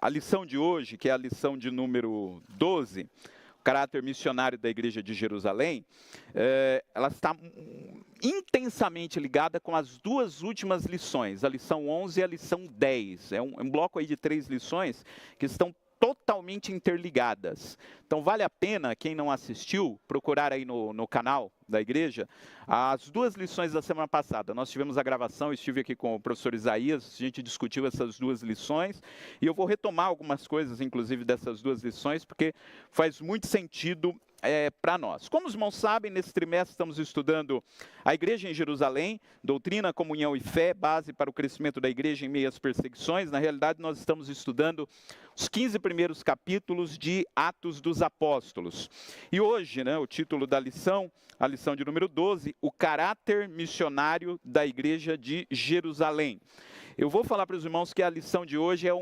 a lição de hoje, que é a lição de número 12, o caráter missionário da Igreja de Jerusalém, ela está intensamente ligada com as duas últimas lições, a lição 11 e a lição 10. É um bloco aí de 3 lições que estão totalmente interligadas. Então vale a pena, quem não assistiu, procurar aí no canal da igreja, as 2 lições da semana passada. Nós tivemos a gravação, eu estive aqui com o professor Isaías, a gente discutiu essas 2 lições, e eu vou retomar algumas coisas, inclusive, dessas 2 lições, porque faz muito sentido para nós. Como os irmãos sabem, nesse trimestre estamos estudando a igreja em Jerusalém, doutrina, comunhão e fé, base para o crescimento da igreja em meio às perseguições. Na realidade, nós estamos estudando os 15 primeiros capítulos de Atos dos Apóstolos. E hoje, o título da lição, a lição de número 12, o caráter missionário da igreja de Jerusalém. Eu vou falar para os irmãos que a lição de hoje é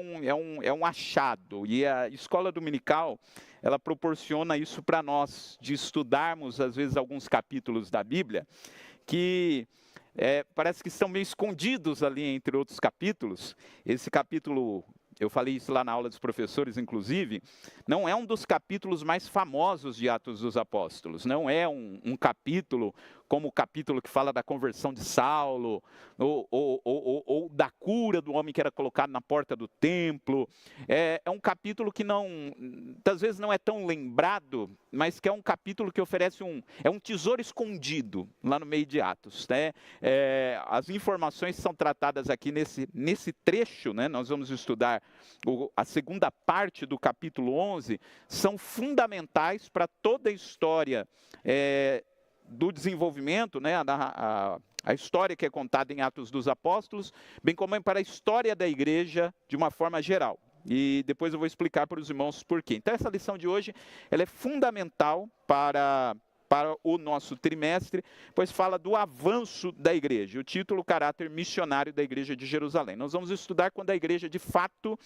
um achado, e a escola dominical, ela proporciona isso para nós, de estudarmos, às vezes, alguns capítulos da Bíblia, que parece que estão meio escondidos ali entre outros capítulos. Esse capítulo, eu falei isso lá na aula dos professores, inclusive, não é um dos capítulos mais famosos de Atos dos Apóstolos, não é um capítulo como o capítulo que fala da conversão de Saulo, ou da cura do homem que era colocado na porta do templo. É um capítulo que às vezes não é tão lembrado, mas que é um capítulo que oferece um tesouro escondido lá no meio de Atos. As informações são tratadas aqui nesse trecho, nós vamos estudar a segunda parte do capítulo 11, são fundamentais para toda a história do desenvolvimento, a história que é contada em Atos dos Apóstolos, bem como para a história da igreja de uma forma geral. E depois eu vou explicar para os irmãos por quê. Então essa lição de hoje, ela é fundamental para o nosso trimestre, pois fala do avanço da igreja. O título, o caráter missionário da igreja de Jerusalém. Nós vamos estudar quando a igreja de fato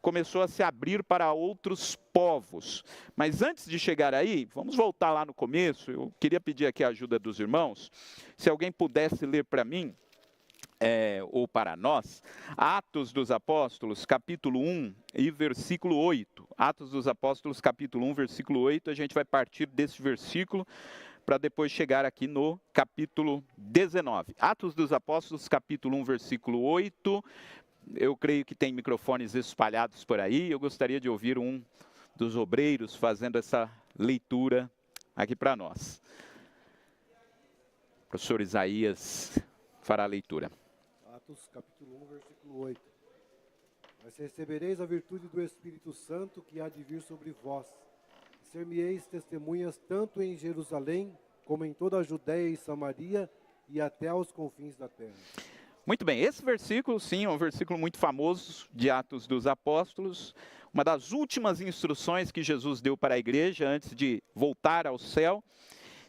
começou a se abrir para outros povos. Mas antes de chegar aí, vamos voltar lá no começo. Eu queria pedir aqui a ajuda dos irmãos, se alguém pudesse ler para mim, ou para nós, Atos dos Apóstolos, capítulo 1 e versículo 8. Atos dos Apóstolos, capítulo 1, versículo 8. A gente vai partir desse versículo para depois chegar aqui no capítulo 19. Atos dos Apóstolos, capítulo 1, versículo 8. Eu creio que tem microfones espalhados por aí. Eu gostaria de ouvir um dos obreiros fazendo essa leitura aqui para nós. O professor Isaías fará a leitura. Atos capítulo 1, versículo 8. Mas recebereis a virtude do Espírito Santo que há de vir sobre vós. Ser-me-eis testemunhas tanto em Jerusalém, como em toda a Judéia e Samaria, e até aos confins da terra. Muito bem, esse versículo, sim, é um versículo muito famoso de Atos dos Apóstolos, uma das últimas instruções que Jesus deu para a igreja antes de voltar ao céu,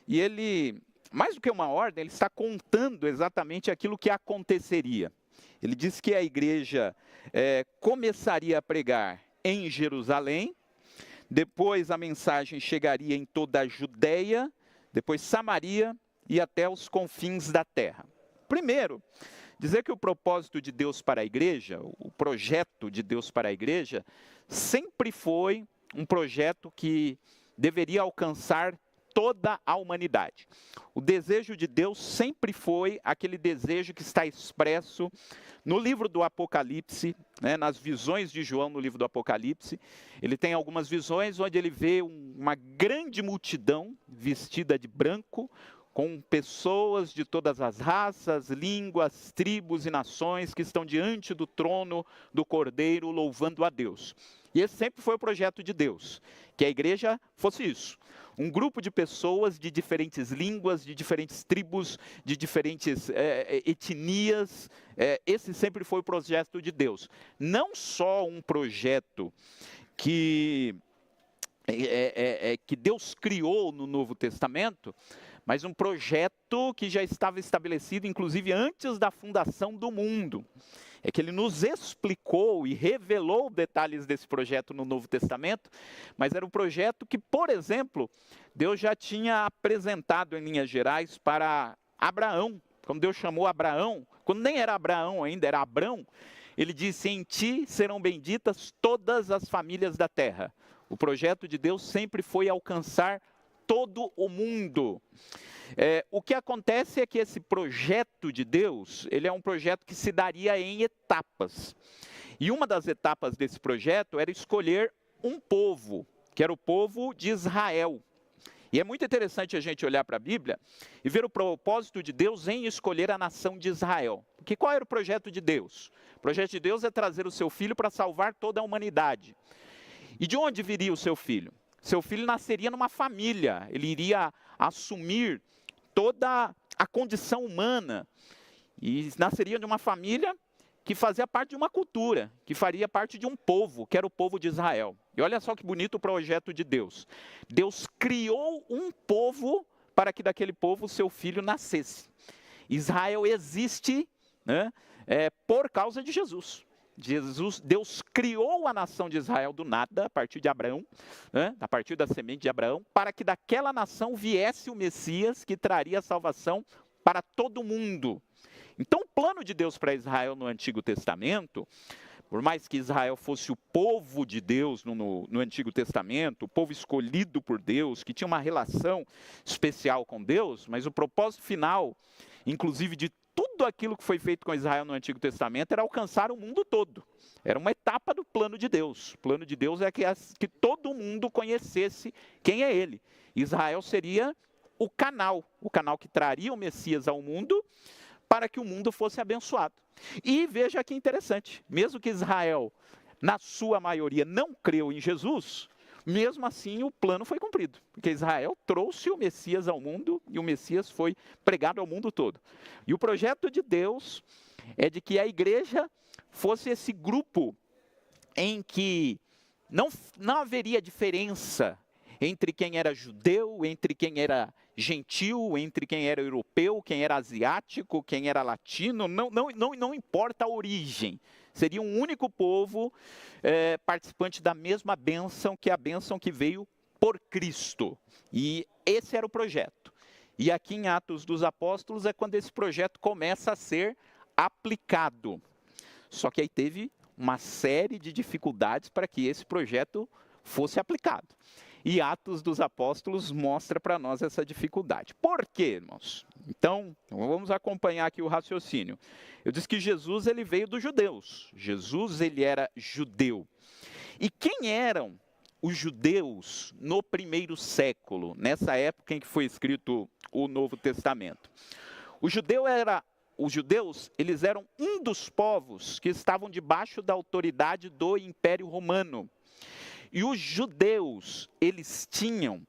e ele, mais do que uma ordem, ele está contando exatamente aquilo que aconteceria. Ele diz que a igreja começaria a pregar em Jerusalém, depois a mensagem chegaria em toda a Judéia, depois Samaria e até os confins da terra. Primeiro, dizer que o propósito de Deus para a igreja, o projeto de Deus para a igreja, sempre foi um projeto que deveria alcançar toda a humanidade. O desejo de Deus sempre foi aquele desejo que está expresso no livro do Apocalipse, nas visões de João no livro do Apocalipse. Ele tem algumas visões onde ele vê uma grande multidão vestida de branco, com pessoas de todas as raças, línguas, tribos e nações que estão diante do trono do Cordeiro louvando a Deus. E esse sempre foi o projeto de Deus, que a igreja fosse isso. Um grupo de pessoas de diferentes línguas, de diferentes tribos, de diferentes etnias. Esse sempre foi o projeto de Deus. Não só um projeto que Deus criou no Novo Testamento, mas um projeto que já estava estabelecido, inclusive, antes da fundação do mundo. É que ele nos explicou e revelou detalhes desse projeto no Novo Testamento, mas era um projeto que, por exemplo, Deus já tinha apresentado em linhas gerais para Abraão. Quando Deus chamou Abraão, quando nem era Abraão ainda, era Abrão, ele disse: em ti serão benditas todas as famílias da terra. O projeto de Deus sempre foi alcançar todo o mundo. O que acontece é que esse projeto de Deus, ele é um projeto que se daria em etapas. E uma das etapas desse projeto era escolher um povo, que era o povo de Israel. E é muito interessante a gente olhar para a Bíblia e ver o propósito de Deus em escolher a nação de Israel. Porque qual era o projeto de Deus? O projeto de Deus é trazer o seu filho para salvar toda a humanidade. E de onde viria o seu filho? Seu filho nasceria numa família, ele iria assumir toda a condição humana. E nasceria de uma família que fazia parte de uma cultura, que faria parte de um povo, que era o povo de Israel. E olha só que bonito o projeto de Deus. Deus criou um povo para que daquele povo o seu filho nascesse. Israel existe, né, por causa de Jesus. Deus criou a nação de Israel do nada, a partir de Abraão, né, a partir da semente de Abraão, para que daquela nação viesse o Messias que traria a salvação para todo mundo. Então, o plano de Deus para Israel no Antigo Testamento, por mais que Israel fosse o povo de Deus no Antigo Testamento, o povo escolhido por Deus, que tinha uma relação especial com Deus, mas o propósito final, inclusive de tudo aquilo que foi feito com Israel no Antigo Testamento, era alcançar o mundo todo. Era uma etapa do plano de Deus. O plano de Deus é que todo mundo conhecesse quem é Ele. Israel seria o canal que traria o Messias ao mundo, para que o mundo fosse abençoado. E veja que interessante, mesmo que Israel, na sua maioria, não creu em Jesus, mesmo assim o plano foi cumprido, porque Israel trouxe o Messias ao mundo e o Messias foi pregado ao mundo todo. E o projeto de Deus é de que a igreja fosse esse grupo em que não haveria diferença entre quem era judeu, entre quem era gentil, entre quem era europeu, quem era asiático, quem era latino, não importa a origem. Seria um único povo participante da mesma bênção, que é a bênção que veio por Cristo. E esse era o projeto. E aqui em Atos dos Apóstolos é quando esse projeto começa a ser aplicado. Só que aí teve uma série de dificuldades para que esse projeto fosse aplicado. E Atos dos Apóstolos mostra para nós essa dificuldade. Por quê, irmãos? Então, vamos acompanhar aqui o raciocínio. Eu disse que Jesus ele veio dos judeus. Jesus ele era judeu. E quem eram os judeus no primeiro século, nessa época em que foi escrito o Novo Testamento? Os judeus, eles eram um dos povos que estavam debaixo da autoridade do Império Romano. E os judeus, eles tinham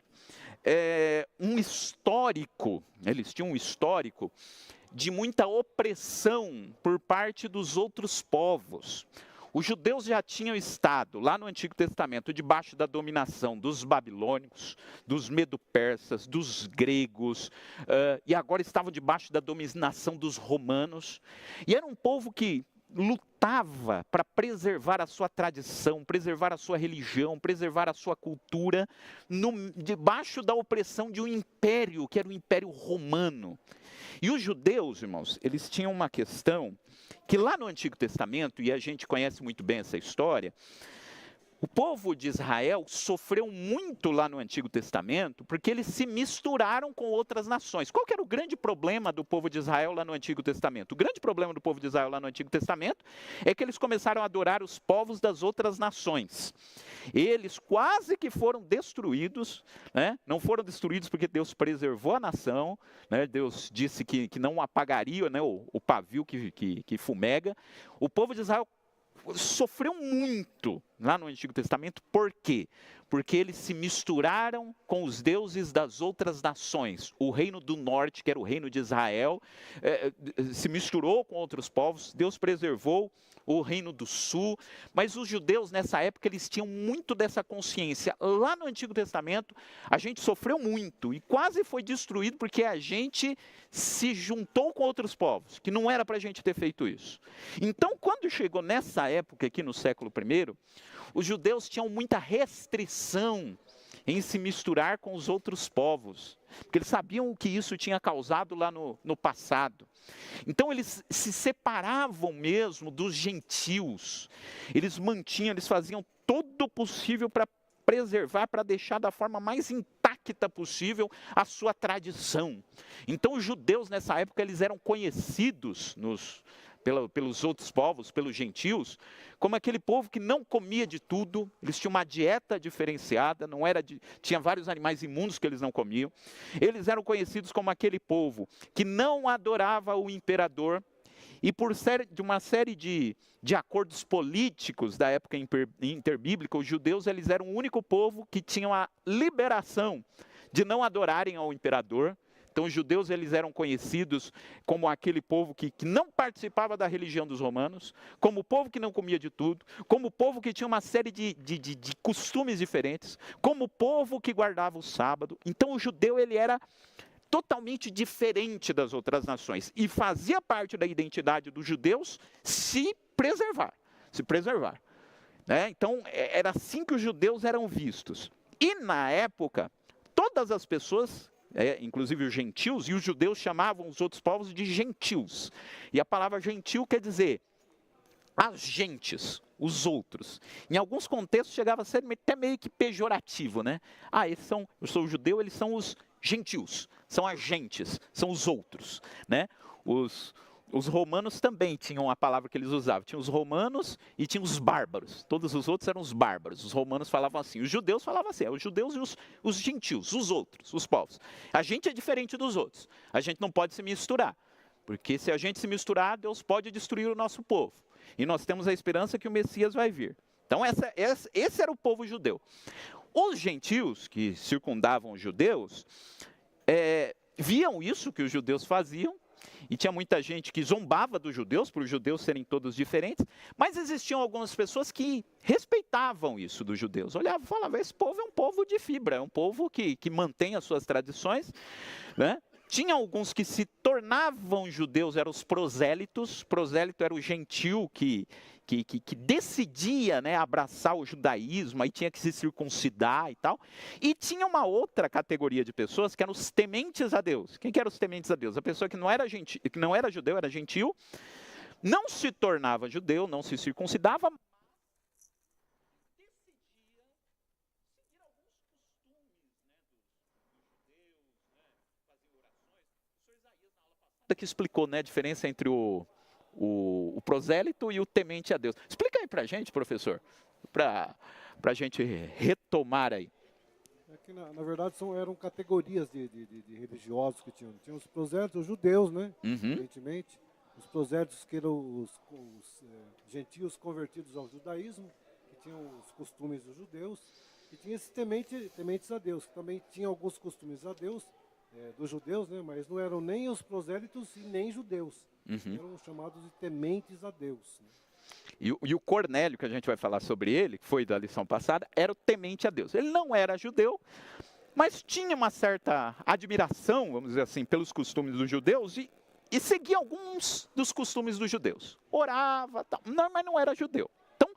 um histórico de muita opressão por parte dos outros povos. Os judeus já tinham estado, lá no Antigo Testamento, debaixo da dominação dos babilônicos, dos medo-persas, dos gregos, e agora estavam debaixo da dominação dos romanos. E era um povo que lutava para preservar a sua tradição, preservar a sua religião, preservar a sua cultura, debaixo da opressão de um império, que era o Império Romano. E os judeus, irmãos, eles tinham uma questão que lá no Antigo Testamento, e a gente conhece muito bem essa história, o povo de Israel sofreu muito lá no Antigo Testamento, porque eles se misturaram com outras nações. Qual que era o grande problema do povo de Israel lá no Antigo Testamento? O grande problema do povo de Israel lá no Antigo Testamento é que eles começaram a adorar os povos das outras nações. Eles quase que foram destruídos, né? Não foram destruídos porque Deus preservou a nação, né? Deus disse que não apagaria, né, o pavio que fumega. O povo de Israel sofreu muito lá no Antigo Testamento. Por quê? Porque eles se misturaram com os deuses das outras nações. O reino do norte, que era o reino de Israel, se misturou com outros povos. Deus preservou o reino do sul, mas os judeus nessa época eles tinham muito dessa consciência. Lá no Antigo Testamento a gente sofreu muito e quase foi destruído porque a gente se juntou com outros povos, que não era para a gente ter feito isso. Então, quando chegou nessa época aqui no século I, os judeus tinham muita restrição em se misturar com os outros povos, porque eles sabiam o que isso tinha causado lá no passado. Então eles se separavam mesmo dos gentios, eles faziam todo o possível para preservar, para deixar da forma mais intacta possível a sua tradição. Então os judeus nessa época eles eram conhecidos pelos outros povos, pelos gentios, como aquele povo que não comia de tudo, eles tinham uma dieta diferenciada, tinha vários animais imundos que eles não comiam. Eles eram conhecidos como aquele povo que não adorava o imperador, e de uma série de acordos políticos da época interbíblica, os judeus eles eram o único povo que tinham a liberação de não adorarem ao imperador. Então os judeus eles eram conhecidos como aquele povo que não participava da religião dos romanos, como o povo que não comia de tudo, como o povo que tinha uma série de costumes diferentes, como o povo que guardava o sábado. Então o judeu ele era totalmente diferente das outras nações e fazia parte da identidade dos judeus se preservar. Né? Então era assim que os judeus eram vistos. E na época, todas as pessoas, inclusive os gentios, e os judeus chamavam os outros povos de gentios. E a palavra gentil quer dizer as gentes, os outros. Em alguns contextos chegava a ser até meio que pejorativo, né? Eu sou judeu, eles são os gentios, são as gentes, são os outros, né? Os romanos também tinham a palavra que eles usavam. Tinha os romanos e tinha os bárbaros. Todos os outros eram os bárbaros. Os romanos falavam assim. Os judeus falavam assim. Os judeus e os gentios, os outros, os povos. A gente é diferente dos outros. A gente não pode se misturar. Porque se a gente se misturar, Deus pode destruir o nosso povo. E nós temos a esperança que o Messias vai vir. Então esse era o povo judeu. Os gentios que circundavam os judeus viam isso que os judeus faziam. E tinha muita gente que zombava dos judeus, por os judeus serem todos diferentes, mas existiam algumas pessoas que respeitavam isso dos judeus. Olhavam e falavam, esse povo é um povo de fibra, é um povo que mantém as suas tradições, né? Tinha alguns que se tornavam judeus, eram os prosélitos. Prosélito era o gentil que decidia, né, abraçar o judaísmo, aí tinha que se circuncidar e tal. E tinha uma outra categoria de pessoas que eram os tementes a Deus. Quem que eram os tementes a Deus? A pessoa que não era judeu, era gentil, não se tornava judeu, não se circuncidava, mas decidia seguir alguns costumes, né, dos judeus, né, fazer orações. O senhor Isaías, na aula passada, que explicou, né, a diferença entre o prosélito e o temente a Deus. Explica aí para a gente, professor, para a gente retomar aí. Que, na verdade, eram categorias de religiosos que tinham. Tinha os prosélitos, os judeus, né? Evidentemente. Os prosélitos que eram os gentios convertidos ao judaísmo, que tinham os costumes dos judeus. E tinha esses tementes a Deus, que também tinham alguns costumes a Deus, dos judeus, né? Mas não eram nem os prosélitos e nem judeus. Eram chamados de tementes a Deus. Né? E o Cornélio, que a gente vai falar sobre ele, que foi da lição passada, era o temente a Deus. Ele não era judeu, mas tinha uma certa admiração, vamos dizer assim, pelos costumes dos judeus e seguia alguns dos costumes dos judeus. Orava, tal, mas não era judeu. Então,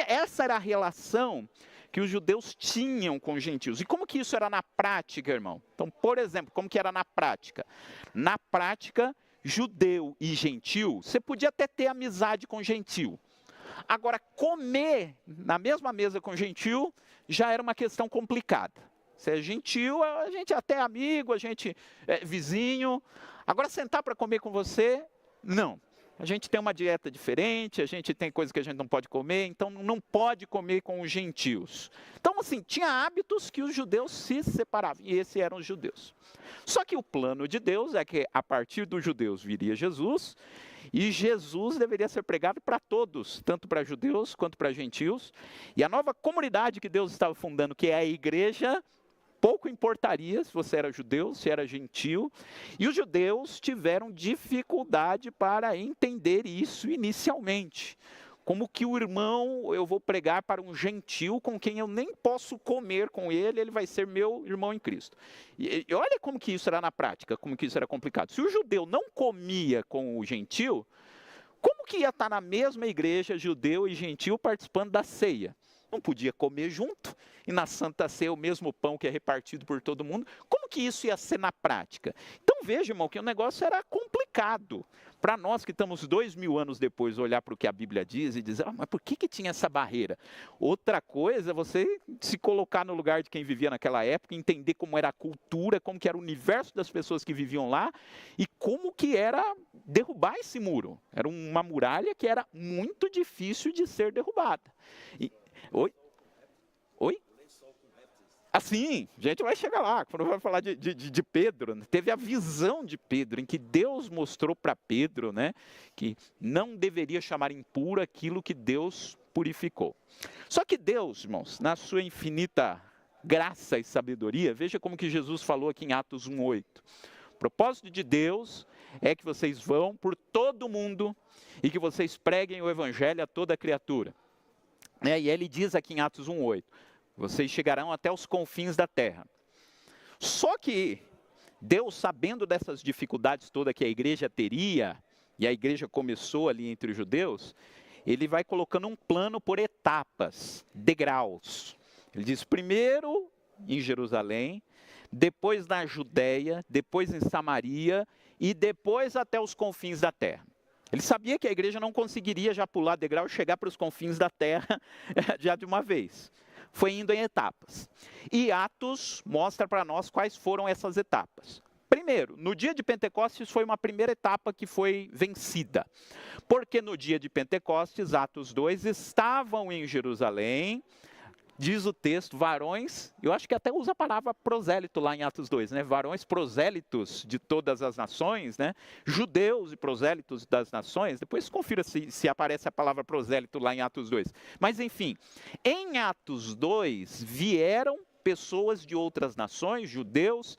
essa era a relação que os judeus tinham com os gentios. E como que isso era na prática, irmão? Então, por exemplo, como que era na prática? Na prática, judeu e gentil, você podia até ter amizade com gentil. Agora, comer na mesma mesa com gentil já era uma questão complicada. Se é gentil, a gente até é amigo, a gente é vizinho. Agora, sentar para comer com você, não. A gente tem uma dieta diferente, a gente tem coisas que a gente não pode comer, então não pode comer com os gentios. Então, assim, tinha hábitos que os judeus se separavam, e esses eram os judeus. Só que o plano de Deus é que, a partir dos judeus, viria Jesus, e Jesus deveria ser pregado para todos, tanto para judeus quanto para gentios. E a nova comunidade que Deus estava fundando, que é a igreja, pouco importaria se você era judeu, se era gentil, e os judeus tiveram dificuldade para entender isso inicialmente. Como que o irmão, eu vou pregar para um gentil com quem eu nem posso comer com ele, ele vai ser meu irmão em Cristo. E olha como que isso era na prática, como que isso era complicado. Se o judeu não comia com o gentil, como que ia estar na mesma igreja, judeu e gentil, participando da ceia? não podia comer junto, e na Santa Ceia o mesmo pão que é repartido por todo mundo. Como que isso ia ser na prática? Então veja, irmão, que o negócio era complicado. Para nós que estamos 2000 anos depois olhar para o que a Bíblia diz e dizer, mas por que tinha essa barreira? Outra coisa é você se colocar no lugar de quem vivia naquela época, entender como era a cultura, como que era o universo das pessoas que viviam lá e como que era derrubar esse muro. Era uma muralha que era muito difícil de ser derrubada. Oi? Assim, a gente vai chegar lá, quando vai falar de Pedro, teve a visão de Pedro, em que Deus mostrou para Pedro, né, que não deveria chamar impuro aquilo que Deus purificou. Só que Deus, irmãos, na sua infinita graça e sabedoria, veja como que Jesus falou aqui em Atos 1:8. O propósito de Deus é que vocês vão por todo mundo e que vocês preguem o evangelho a toda criatura. E ele diz aqui em Atos 1:8, vocês chegarão até os confins da terra. Só que Deus, sabendo dessas dificuldades todas que a igreja teria, e a igreja começou ali entre os judeus, ele vai colocando um plano por etapas, degraus. Ele diz, primeiro em Jerusalém, depois na Judéia, depois em Samaria e depois até os confins da terra. Ele sabia que a igreja não conseguiria já pular degrau e chegar para os confins da terra já de uma vez. Foi indo em etapas. E Atos mostra para nós quais foram essas etapas. Primeiro, no dia de Pentecostes foi uma primeira etapa que foi vencida. Porque no dia de Pentecostes, Atos 2, estavam em Jerusalém, diz o texto, varões, eu acho que até usa a palavra prosélito lá em Atos 2, né? Varões prosélitos de todas as nações, né? Judeus e prosélitos das nações. Depois confira se aparece a palavra prosélito lá em Atos 2. Mas enfim, em Atos 2 vieram pessoas de outras nações, judeus,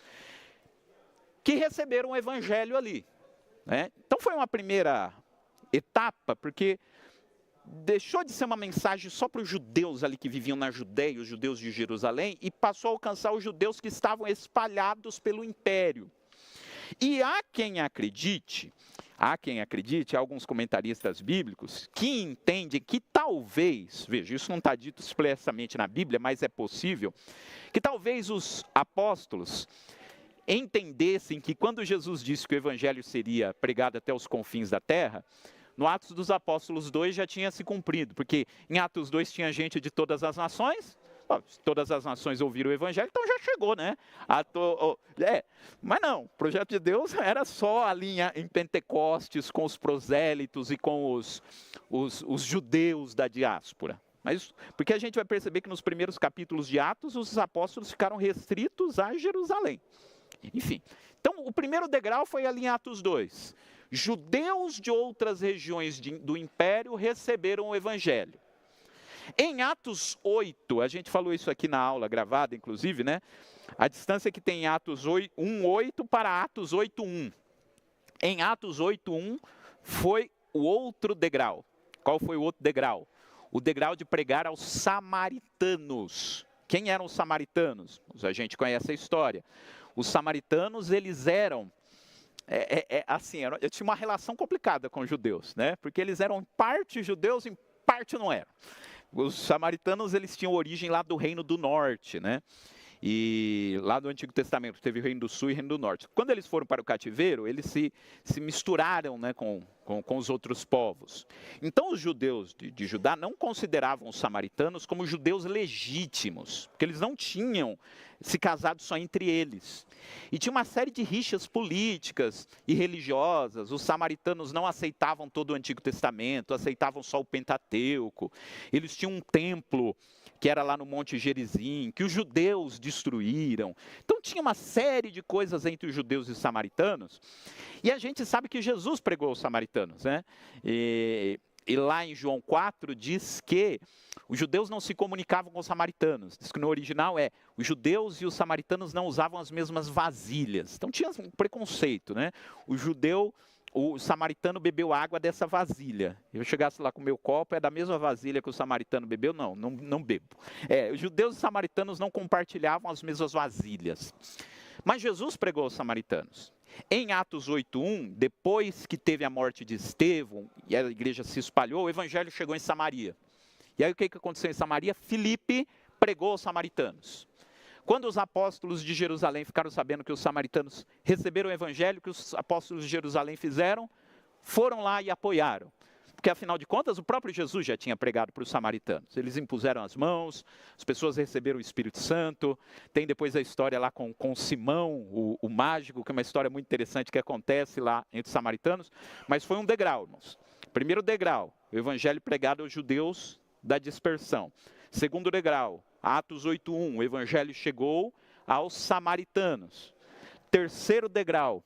que receberam o evangelho ali, né? Então foi uma primeira etapa, porque deixou de ser uma mensagem só para os judeus ali que viviam na Judéia, os judeus de Jerusalém, e passou a alcançar os judeus que estavam espalhados pelo império. E há quem acredite, alguns comentaristas bíblicos, que entendem que talvez, veja, isso não está dito expressamente na Bíblia, mas é possível, que talvez os apóstolos entendessem que quando Jesus disse que o evangelho seria pregado até os confins da terra, no Atos dos Apóstolos 2 já tinha se cumprido, porque em Atos 2 tinha gente de todas as nações, todas as nações ouviram o evangelho, então já chegou, né? Mas não, o projeto de Deus era só ali em Pentecostes, com os prosélitos e com os judeus da diáspora. Mas, porque a gente vai perceber que nos primeiros capítulos de Atos, os apóstolos ficaram restritos a Jerusalém. Enfim, então o primeiro degrau foi ali em Atos 2. Judeus de outras regiões do império receberam o evangelho. Em Atos 8, a gente falou isso aqui na aula gravada, inclusive, né? A distância que tem em Atos 1:8 para Atos 8:1. Em Atos 8:1 foi o outro degrau. Qual foi o outro degrau? O degrau de pregar aos samaritanos. Quem eram os samaritanos? A gente conhece a história. Os samaritanos, eles eram... eu tinha uma relação complicada com os judeus, né? Porque eles eram em parte judeus, em parte não eram. Os samaritanos, eles tinham origem lá do Reino do Norte, né? E lá no Antigo Testamento teve o Reino do Sul e o Reino do Norte. Quando eles foram para o cativeiro, eles se misturaram, né, com os outros povos. Então os judeus de Judá não consideravam os samaritanos como judeus legítimos, porque eles não tinham se casado só entre eles. E tinha uma série de rixas políticas e religiosas. Os samaritanos não aceitavam todo o Antigo Testamento, aceitavam só o Pentateuco. Eles tinham um templo que era lá no Monte Gerizim, que os judeus destruíram. Então tinha uma série de coisas entre os judeus e os samaritanos. E a gente sabe que Jesus pregou aos samaritanos, né? E lá em João 4 diz que os judeus não se comunicavam com os samaritanos. Diz que no original os judeus e os samaritanos não usavam as mesmas vasilhas. Então tinha um preconceito, né? O samaritano bebeu água dessa vasilha. Eu chegasse lá com o meu copo, é da mesma vasilha que o samaritano bebeu? Não bebo. Os judeus e os samaritanos não compartilhavam as mesmas vasilhas. Mas Jesus pregou aos samaritanos. Em Atos 8:1, depois que teve a morte de Estevão e a igreja se espalhou, o evangelho chegou em Samaria. E aí o que aconteceu em Samaria? Filipe pregou aos samaritanos. Quando os apóstolos de Jerusalém ficaram sabendo que os samaritanos receberam o evangelho, o que os apóstolos de Jerusalém fizeram? Foram lá e apoiaram. Porque, afinal de contas, o próprio Jesus já tinha pregado para os samaritanos. Eles impuseram as mãos, as pessoas receberam o Espírito Santo. Tem depois a história lá com Simão, o mágico, que é uma história muito interessante que acontece lá entre os samaritanos. Mas foi um degrau, irmãos. Primeiro degrau, o evangelho pregado aos judeus da dispersão. Segundo degrau, Atos 8:1, o evangelho chegou aos samaritanos. Terceiro degrau,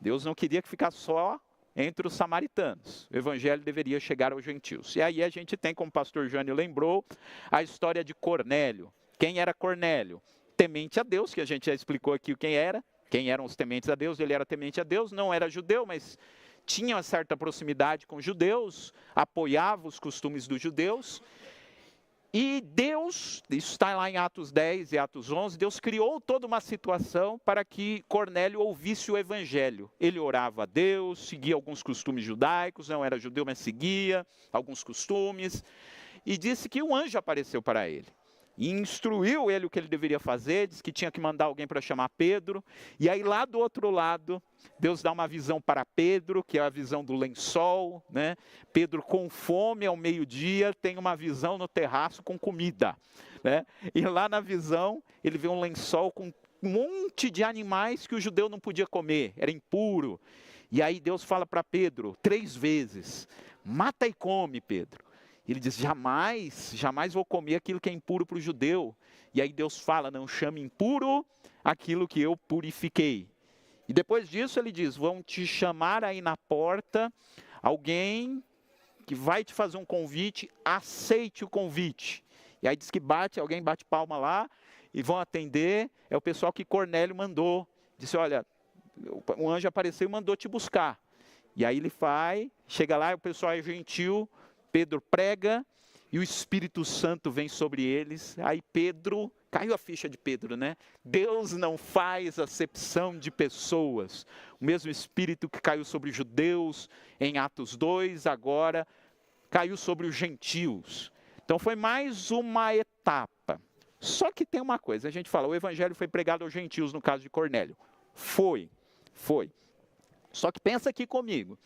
Deus não queria que ficasse só entre os samaritanos. O evangelho deveria chegar aos gentios. E aí a gente tem, como o pastor Jânio lembrou, a história de Cornélio. Quem era Cornélio? Temente a Deus, que a gente já explicou aqui quem era. Quem eram os tementes a Deus? Ele era temente a Deus, não era judeu, mas tinha uma certa proximidade com os judeus, apoiava os costumes dos judeus. E Deus, isso está lá em Atos 10 e Atos 11, Deus criou toda uma situação para que Cornélio ouvisse o evangelho. Ele orava a Deus, seguia alguns costumes judaicos, não era judeu, mas seguia alguns costumes. E disse que um anjo apareceu para ele. E instruiu ele o que ele deveria fazer, disse que tinha que mandar alguém para chamar Pedro. E aí lá do outro lado, Deus dá uma visão para Pedro, que é a visão do lençol, né? Pedro com fome ao meio-dia tem uma visão no terraço com comida, né? E lá na visão ele vê um lençol com um monte de animais que o judeu não podia comer, era impuro. E aí Deus fala para Pedro 3 vezes, mata e come, Pedro. Ele diz, jamais vou comer aquilo que é impuro para o judeu. E aí Deus fala, não chame impuro aquilo que eu purifiquei. E depois disso ele diz, vão te chamar aí na porta alguém que vai te fazer um convite, aceite o convite. E aí diz que alguém bate palma lá e vão atender, é o pessoal que Cornélio mandou. Disse, olha, um anjo apareceu e mandou te buscar. E aí ele vai, chega lá, o pessoal é gentil, Pedro prega e o Espírito Santo vem sobre eles. Aí Pedro, caiu a ficha de Pedro, né? Deus não faz acepção de pessoas. O mesmo Espírito que caiu sobre os judeus em Atos 2, agora caiu sobre os gentios. Então foi mais uma etapa. Só que tem uma coisa, a gente fala, o evangelho foi pregado aos gentios no caso de Cornélio. Foi. Só que pensa aqui comigo.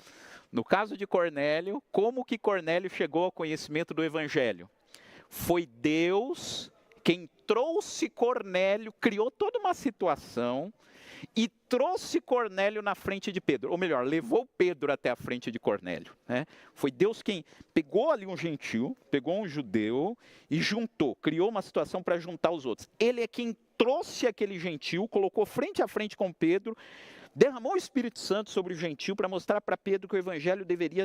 No caso de Cornélio, como que Cornélio chegou ao conhecimento do evangelho? Foi Deus quem trouxe Cornélio, criou toda uma situação e trouxe Cornélio na frente de Pedro. Ou melhor, levou Pedro até a frente de Cornélio, né? Foi Deus quem pegou ali um gentil, pegou um judeu e juntou, criou uma situação para juntar os outros. Ele é quem trouxe aquele gentil, colocou frente a frente com Pedro, derramou o Espírito Santo sobre o gentil para mostrar para Pedro que o evangelho deveria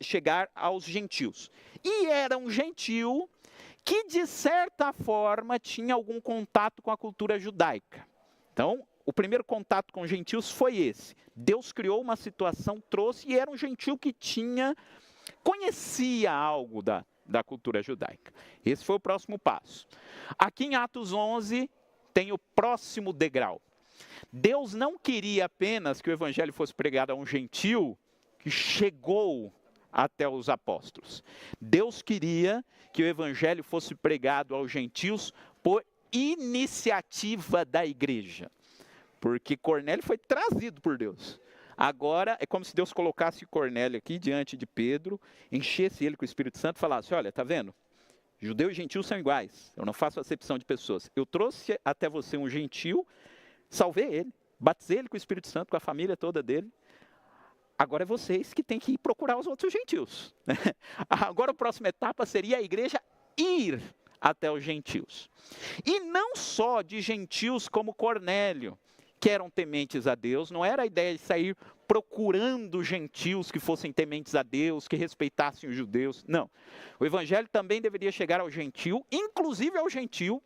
chegar aos gentios. E era um gentil que, de certa forma, tinha algum contato com a cultura judaica. Então, o primeiro contato com gentios foi esse. Deus criou uma situação, trouxe, e era um gentil que conhecia algo da cultura judaica. Esse foi o próximo passo. Aqui em Atos 11, tem o próximo degrau. Deus não queria apenas que o evangelho fosse pregado a um gentil que chegou até os apóstolos. Deus queria que o evangelho fosse pregado aos gentios por iniciativa da igreja. Porque Cornélio foi trazido por Deus. Agora é como se Deus colocasse Cornélio aqui diante de Pedro, enchesse ele com o Espírito Santo e falasse, olha, tá vendo? Judeu e gentil são iguais, eu não faço acepção de pessoas. Eu trouxe até você um gentil, salvei ele, batizei ele com o Espírito Santo, com a família toda dele. Agora é vocês que têm que ir procurar os outros gentios. Agora a próxima etapa seria a igreja ir até os gentios. E não só de gentios como Cornélio, que eram tementes a Deus, não era a ideia de sair procurando gentios que fossem tementes a Deus, que respeitassem os judeus. Não. O evangelho também deveria chegar ao gentil, inclusive ao gentil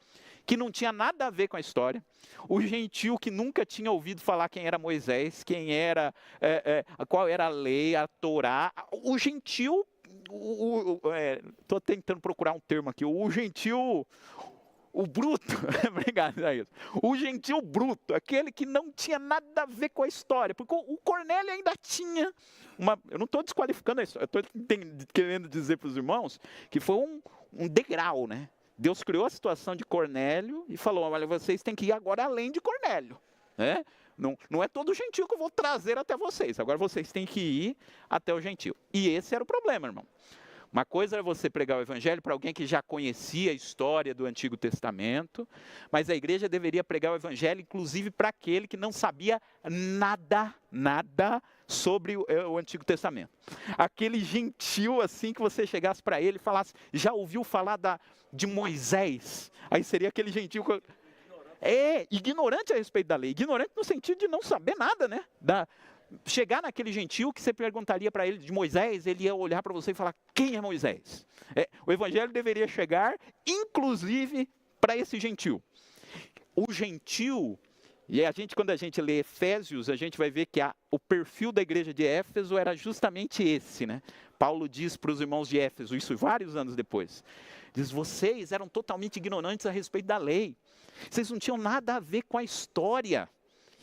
que não tinha nada a ver com a história, o gentil que nunca tinha ouvido falar quem era Moisés, qual era a lei, a Torá. O gentil, estou tentando procurar um termo aqui, o gentil o bruto, obrigado a isso. O gentil bruto, aquele que não tinha nada a ver com a história, porque o Cornélio ainda tinha eu não estou desqualificando a história, eu estou querendo dizer para os irmãos que foi um degrau, né? Deus criou a situação de Cornélio e falou, olha, vocês têm que ir agora além de Cornélio, né? Não é todo gentil que eu vou trazer até vocês, agora vocês têm que ir até o gentil. E esse era o problema, irmão. Uma coisa era você pregar o evangelho para alguém que já conhecia a história do Antigo Testamento, mas a igreja deveria pregar o evangelho inclusive para aquele que não sabia nada sobre o Antigo Testamento. Aquele gentil assim que você chegasse para ele e falasse, já ouviu falar de Moisés? Aí seria aquele gentil ignorante a respeito da lei, ignorante no sentido de não saber nada, né? Chegar naquele gentil que você perguntaria para ele de Moisés, ele ia olhar para você e falar, quem é Moisés? O evangelho deveria chegar, inclusive, para esse gentil. O gentil, e quando a gente lê Efésios, a gente vai ver que o perfil da igreja de Éfeso era justamente esse, né? Paulo diz para os irmãos de Éfeso, isso vários anos depois, diz, vocês eram totalmente ignorantes a respeito da lei, vocês não tinham nada a ver com a história,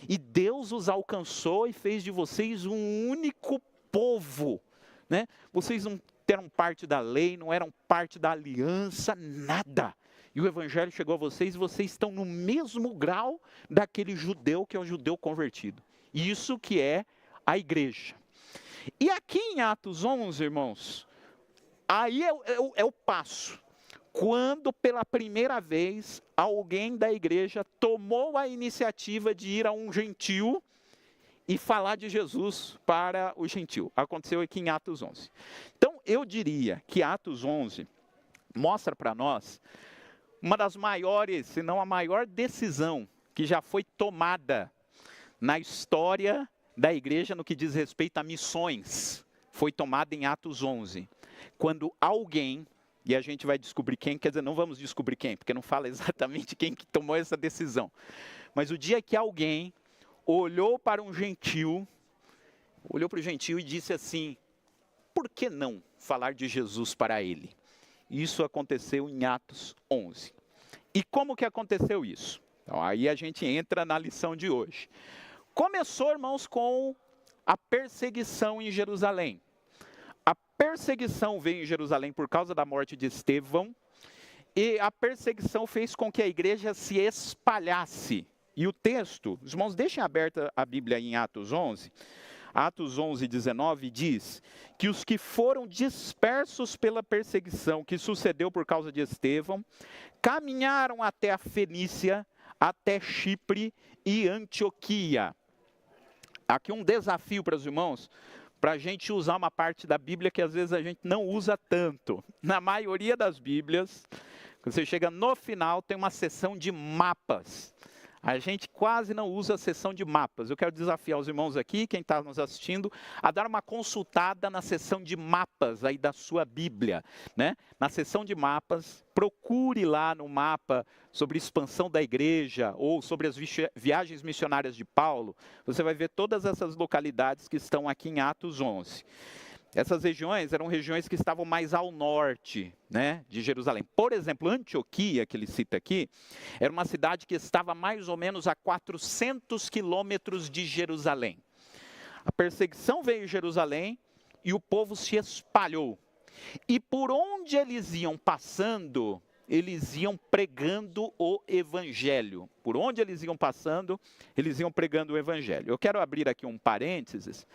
e Deus os alcançou e fez de vocês um único povo, né? Vocês não eram parte da lei, não eram parte da aliança, nada. E o evangelho chegou a vocês e vocês estão no mesmo grau daquele judeu que é o judeu convertido. Isso que é a igreja. E aqui em Atos 11, irmãos, aí é o passo. Quando pela primeira vez alguém da igreja tomou a iniciativa de ir a um gentil e falar de Jesus para o gentil. Aconteceu aqui em Atos 11. Então eu diria que Atos 11 mostra para nós uma das maiores, se não a maior decisão que já foi tomada na história da igreja no que diz respeito a missões. Foi tomada em Atos 11. Quando alguém... E a gente vai descobrir quem, quer dizer, não vamos descobrir quem, porque não fala exatamente quem que tomou essa decisão. Mas o dia que alguém olhou para um gentil, olhou para o gentil e disse assim, por que não falar de Jesus para ele? Isso aconteceu em Atos 11. E como que aconteceu isso? Então, aí a gente entra na lição de hoje. Começou, irmãos, com a perseguição em Jerusalém. A perseguição veio em Jerusalém por causa da morte de Estevão, e a perseguição fez com que a igreja se espalhasse. E o texto, os irmãos, deixem aberta a Bíblia em Atos 11. Atos 11, 19 diz que os que foram dispersos pela perseguição que sucedeu por causa de Estevão, caminharam até a Fenícia, até Chipre e Antioquia. Aqui um desafio para os irmãos, para a gente usar uma parte da Bíblia que às vezes a gente não usa tanto. Na maioria das Bíblias, quando você chega no final, tem uma seção de mapas. A gente quase não usa a seção de mapas. Eu quero desafiar os irmãos aqui, quem está nos assistindo, a dar uma consultada na seção de mapas aí da sua Bíblia, né? Na seção de mapas, procure lá no mapa sobre expansão da igreja ou sobre as viagens missionárias de Paulo. Você vai ver todas essas localidades que estão aqui em Atos 11. Essas regiões eram regiões que estavam mais ao norte, né, de Jerusalém. Por exemplo, Antioquia, que ele cita aqui, era uma cidade que estava mais ou menos a 400 quilômetros de Jerusalém. A perseguição veio em Jerusalém e o povo se espalhou. E por onde eles iam passando, eles iam pregando o evangelho. Por onde eles iam passando, eles iam pregando o evangelho. Eu quero abrir aqui um parênteses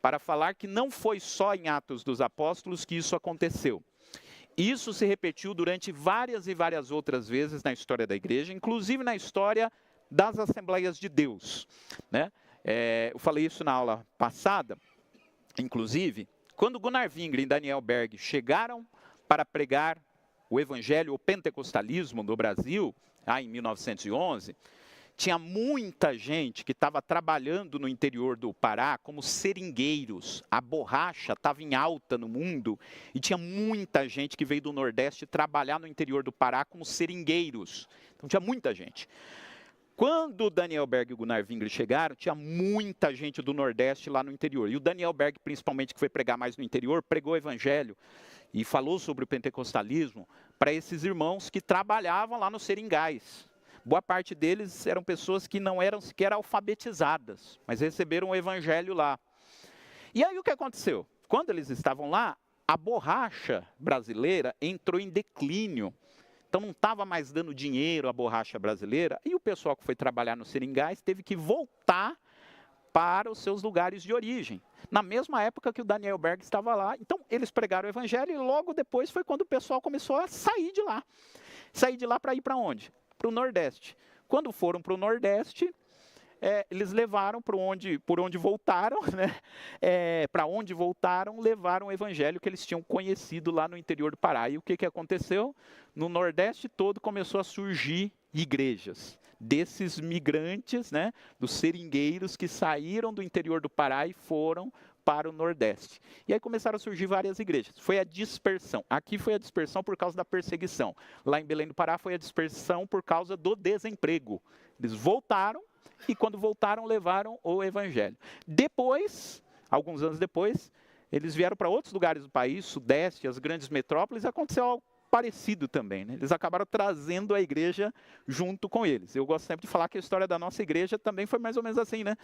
para falar que não foi só em Atos dos Apóstolos que isso aconteceu. Isso se repetiu durante várias e várias outras vezes na história da igreja, inclusive na história das Assembleias de Deus, né? Eu falei isso na aula passada, inclusive, quando Gunnar Wingren e Daniel Berg chegaram para pregar o evangelho, o pentecostalismo no Brasil, em 1911, tinha muita gente que estava trabalhando no interior do Pará como seringueiros. A borracha estava em alta no mundo e tinha muita gente que veio do Nordeste trabalhar no interior do Pará como seringueiros. Então tinha muita gente. Quando o Daniel Berg e o Gunnar Wingren chegaram, tinha muita gente do Nordeste lá no interior. E o Daniel Berg, principalmente, que foi pregar mais no interior, pregou o evangelho e falou sobre o pentecostalismo para esses irmãos que trabalhavam lá nos seringais. Boa parte deles eram pessoas que não eram sequer alfabetizadas, mas receberam o evangelho lá. E aí o que aconteceu? Quando eles estavam lá, a borracha brasileira entrou em declínio. Então não estava mais dando dinheiro a borracha brasileira, e o pessoal que foi trabalhar nos seringais teve que voltar para os seus lugares de origem. Na mesma época que o Daniel Berg estava lá, então eles pregaram o evangelho e logo depois foi quando o pessoal começou a sair de lá. Sair de lá para ir para onde? Para o Nordeste. Quando foram para o Nordeste, eles levaram por onde voltaram, né? Para onde voltaram, levaram o evangelho que eles tinham conhecido lá no interior do Pará. E o que aconteceu? No Nordeste todo começou a surgir igrejas desses migrantes, né? Dos seringueiros que saíram do interior do Pará e foram para o Nordeste. E aí começaram a surgir várias igrejas. Foi a dispersão. Aqui foi a dispersão por causa da perseguição. Lá em Belém do Pará foi a dispersão por causa do desemprego. Eles voltaram e quando voltaram levaram o evangelho. Depois, alguns anos depois, eles vieram para outros lugares do país, Sudeste, as grandes metrópoles, e aconteceu algo parecido também, né? Eles acabaram trazendo a igreja junto com eles. Eu gosto sempre de falar que a história da nossa igreja também foi mais ou menos assim, né?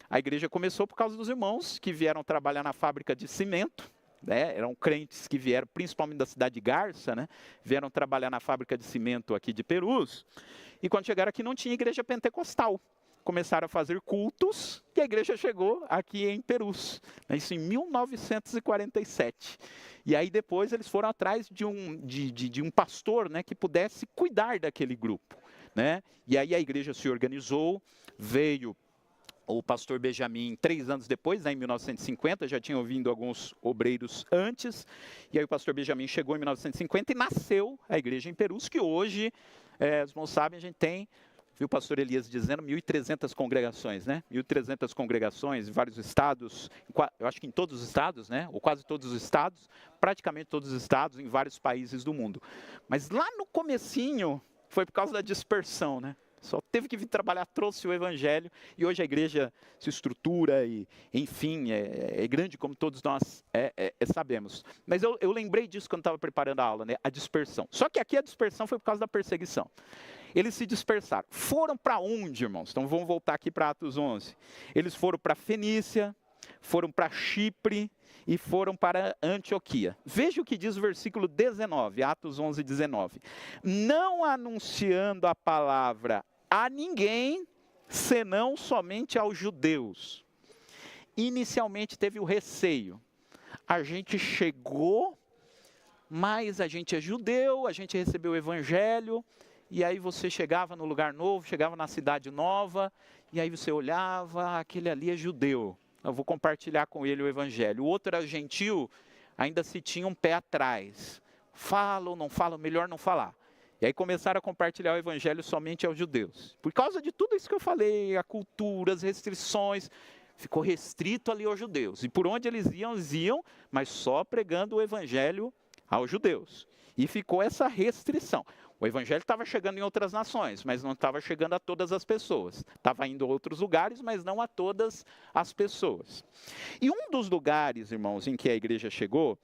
A igreja começou por causa dos irmãos que vieram trabalhar na fábrica de cimento, né? Eram crentes que vieram principalmente da cidade de Garça, né? Vieram trabalhar na fábrica de cimento aqui de Perus, e quando chegaram aqui não tinha igreja pentecostal. Começaram a fazer cultos e a igreja chegou aqui em Perus, né? Isso em 1947. E aí depois eles foram atrás de um pastor, né, que pudesse cuidar daquele grupo, né? E aí a igreja se organizou, veio o pastor Benjamin 3 anos depois, né, em 1950, já tinham vindo alguns obreiros antes, e aí o pastor Benjamin chegou em 1950 e nasceu a igreja em Perus, que hoje, os irmãos sabem, a gente tem, viu o pastor Elias dizendo, 1.300 congregações, né? 1.300 congregações em vários estados, eu acho que em todos os estados, né? Ou quase todos os estados, praticamente todos os estados, em vários países do mundo. Mas lá no comecinho, foi por causa da dispersão, né? Só teve que vir trabalhar, trouxe o evangelho, e hoje a igreja se estrutura e, enfim, é grande como todos nós sabemos. Mas eu lembrei disso quando estava preparando a aula, né? A dispersão. Só que aqui a dispersão foi por causa da perseguição. Eles se dispersaram. Foram para onde, irmãos? Então vamos voltar aqui para Atos 11. Eles foram para Fenícia, foram para Chipre e foram para Antioquia. Veja o que diz o versículo 19, Atos 11, 19. Não anunciando a palavra a ninguém, senão somente aos judeus. Inicialmente teve o receio. A gente chegou, mas a gente é judeu, a gente recebeu o evangelho. E aí você chegava no lugar novo, chegava na cidade nova, e aí você olhava, aquele ali é judeu, eu vou compartilhar com ele o evangelho. O outro era gentil, ainda se tinha um pé atrás. Fala ou não fala, melhor não falar. E aí começaram a compartilhar o evangelho somente aos judeus. Por causa de tudo isso que eu falei, a cultura, as restrições, ficou restrito ali aos judeus. E por onde eles iam, mas só pregando o evangelho aos judeus. E ficou essa restrição. O evangelho estava chegando em outras nações, mas não estava chegando a todas as pessoas. Estava indo a outros lugares, mas não a todas as pessoas. E um dos lugares, irmãos, em que a igreja chegou,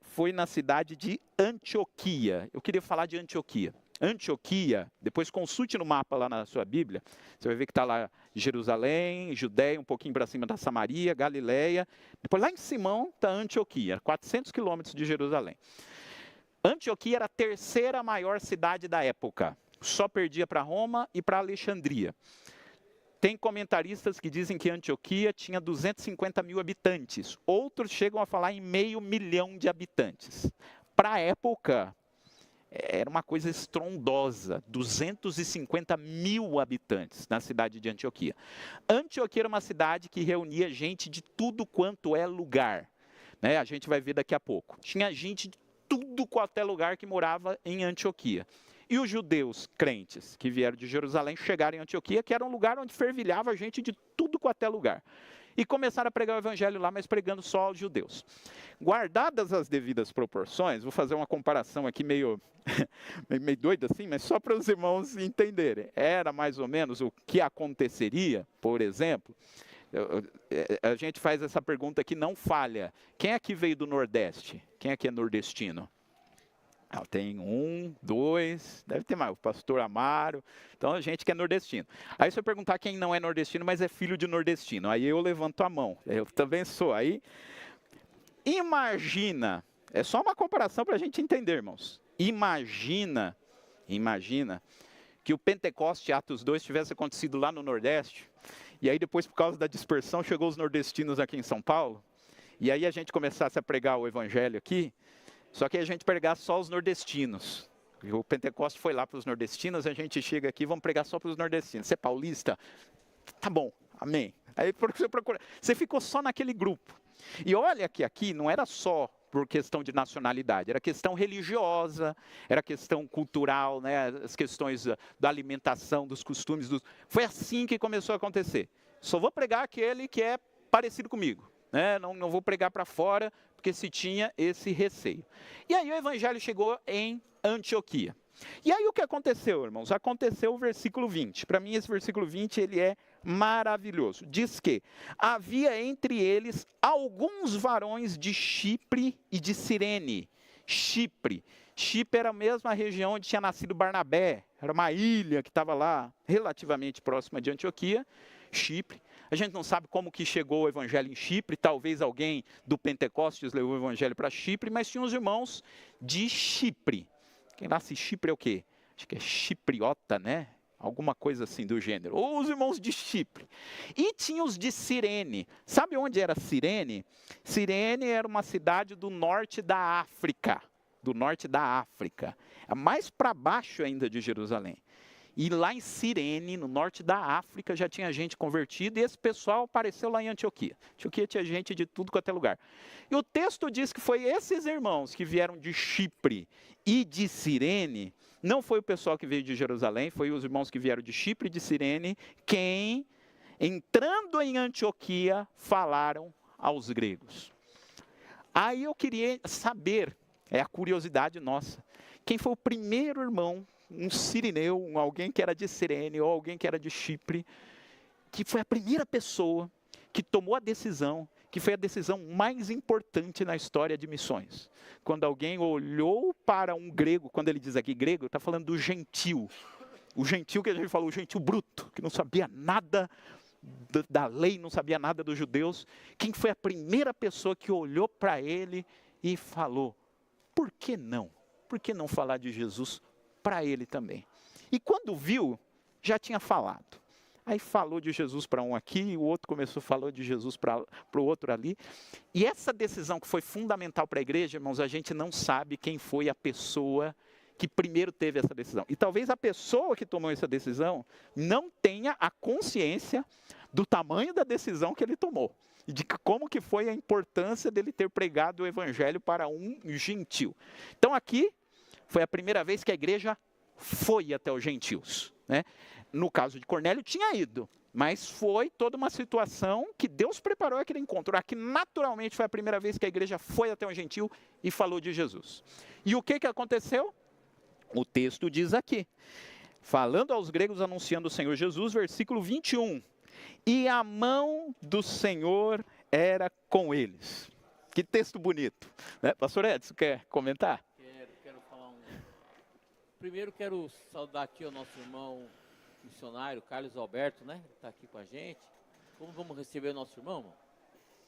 foi na cidade de Antioquia. Eu queria falar de Antioquia. Antioquia, depois consulte no mapa lá na sua Bíblia, você vai ver que está lá Jerusalém, Judéia, um pouquinho para cima da Samaria, Galileia. Depois lá em Simão está Antioquia, 400 quilômetros de Jerusalém. Antioquia era a terceira maior cidade da época. Só perdia para Roma e para Alexandria. Tem comentaristas que dizem que Antioquia tinha 250 mil habitantes. Outros chegam a falar em 500 mil de habitantes. Para a época, era uma coisa estrondosa. 250 mil habitantes na cidade de Antioquia. Antioquia era uma cidade que reunia gente de tudo quanto é lugar, né? A gente vai ver daqui a pouco. Tinha gente de tudo quanto é lugar que morava em Antioquia. E os judeus crentes que vieram de Jerusalém chegaram em Antioquia, que era um lugar onde fervilhava gente de tudo quanto é lugar. E começaram a pregar o evangelho lá, mas pregando só aos judeus. Guardadas as devidas proporções, vou fazer uma comparação aqui meio doida assim, mas só para os irmãos entenderem. Era mais ou menos o que aconteceria, por exemplo. A gente faz essa pergunta que não falha. Quem aqui veio do Nordeste? Quem aqui é nordestino? Ah, tem 1, 2, deve ter mais, o pastor Amaro, então a gente que é nordestino. Aí se eu perguntar quem não é nordestino, mas é filho de nordestino, aí eu levanto a mão, eu também sou. Aí, imagina, é só uma comparação para a gente entender, irmãos. Imagina que o Pentecoste Atos 2 tivesse acontecido lá no Nordeste, e aí depois, por causa da dispersão, chegou os nordestinos aqui em São Paulo, e aí a gente começasse a pregar o evangelho aqui, só que a gente pregasse só os nordestinos. O Pentecoste foi lá para os nordestinos, a gente chega aqui, vamos pregar só para os nordestinos. Você é paulista? Tá bom, amém. Aí você ficou só naquele grupo. E olha que aqui não era só por questão de nacionalidade, era questão religiosa, era questão cultural, né, as questões da alimentação, dos costumes. Foi assim que começou a acontecer. Só vou pregar aquele que é parecido comigo. Né? Não vou pregar para fora, porque se tinha esse receio. E aí o evangelho chegou em Antioquia. E aí o que aconteceu, irmãos? Aconteceu o versículo 20. Para mim esse versículo 20 ele é maravilhoso. Diz que havia entre eles alguns varões de Chipre e de Cirene. Chipre era a mesma região onde tinha nascido Barnabé. Era uma ilha que estava lá, relativamente próxima de Antioquia. Chipre. A gente não sabe como que chegou o evangelho em Chipre, talvez alguém do Pentecostes levou o evangelho para Chipre, mas tinha os irmãos de Chipre. Quem nasce em Chipre é o quê? Acho que é chipriota, né? Alguma coisa assim do gênero. Ou os irmãos de Chipre. E tinha os de Cirene. Sabe onde era Cirene? Cirene era uma cidade do norte da África. Do norte da África. É mais para baixo ainda de Jerusalém. E lá em Cirene, no norte da África, já tinha gente convertida e esse pessoal apareceu lá em Antioquia. Antioquia tinha gente de tudo quanto é lugar. E o texto diz que foi esses irmãos que vieram de Chipre e de Cirene, não foi o pessoal que veio de Jerusalém, foi os irmãos que vieram de Chipre e de Cirene, quem, entrando em Antioquia, falaram aos gregos. Aí eu queria saber, é a curiosidade nossa, quem foi o primeiro irmão, um sirineu, alguém que era de Cirene ou alguém que era de Chipre, que foi a primeira pessoa que tomou a decisão, que foi a decisão mais importante na história de missões. Quando alguém olhou para um grego, quando ele diz aqui grego, está falando do gentil. O gentil que a gente falou, o gentil bruto, que não sabia nada da lei, não sabia nada dos judeus. Quem foi a primeira pessoa que olhou para ele e falou, por que não? Por que não falar de Jesus para ele também? E quando viu, já tinha falado. Aí falou de Jesus para um aqui, o outro começou a falar de Jesus para o outro ali. E essa decisão que foi fundamental para a igreja, irmãos, a gente não sabe quem foi a pessoa que primeiro teve essa decisão. E talvez a pessoa que tomou essa decisão não tenha a consciência do tamanho da decisão que ele tomou. E de como que foi a importância dele ter pregado o evangelho para um gentil. Então aqui foi a primeira vez que a igreja foi até os gentios, né? No caso de Cornélio tinha ido, mas foi toda uma situação que Deus preparou aquele encontro. Aqui naturalmente foi a primeira vez que a igreja foi até um gentil e falou de Jesus. E o que aconteceu? O texto diz aqui, falando aos gregos, anunciando o Senhor Jesus, versículo 21. E a mão do Senhor era com eles. Que texto bonito, né? Pastor Edson, quer comentar? Quero falar Primeiro quero saudar aqui o nosso irmão missionário, Carlos Alberto, né? Que está aqui com a gente. Como vamos receber o nosso irmão?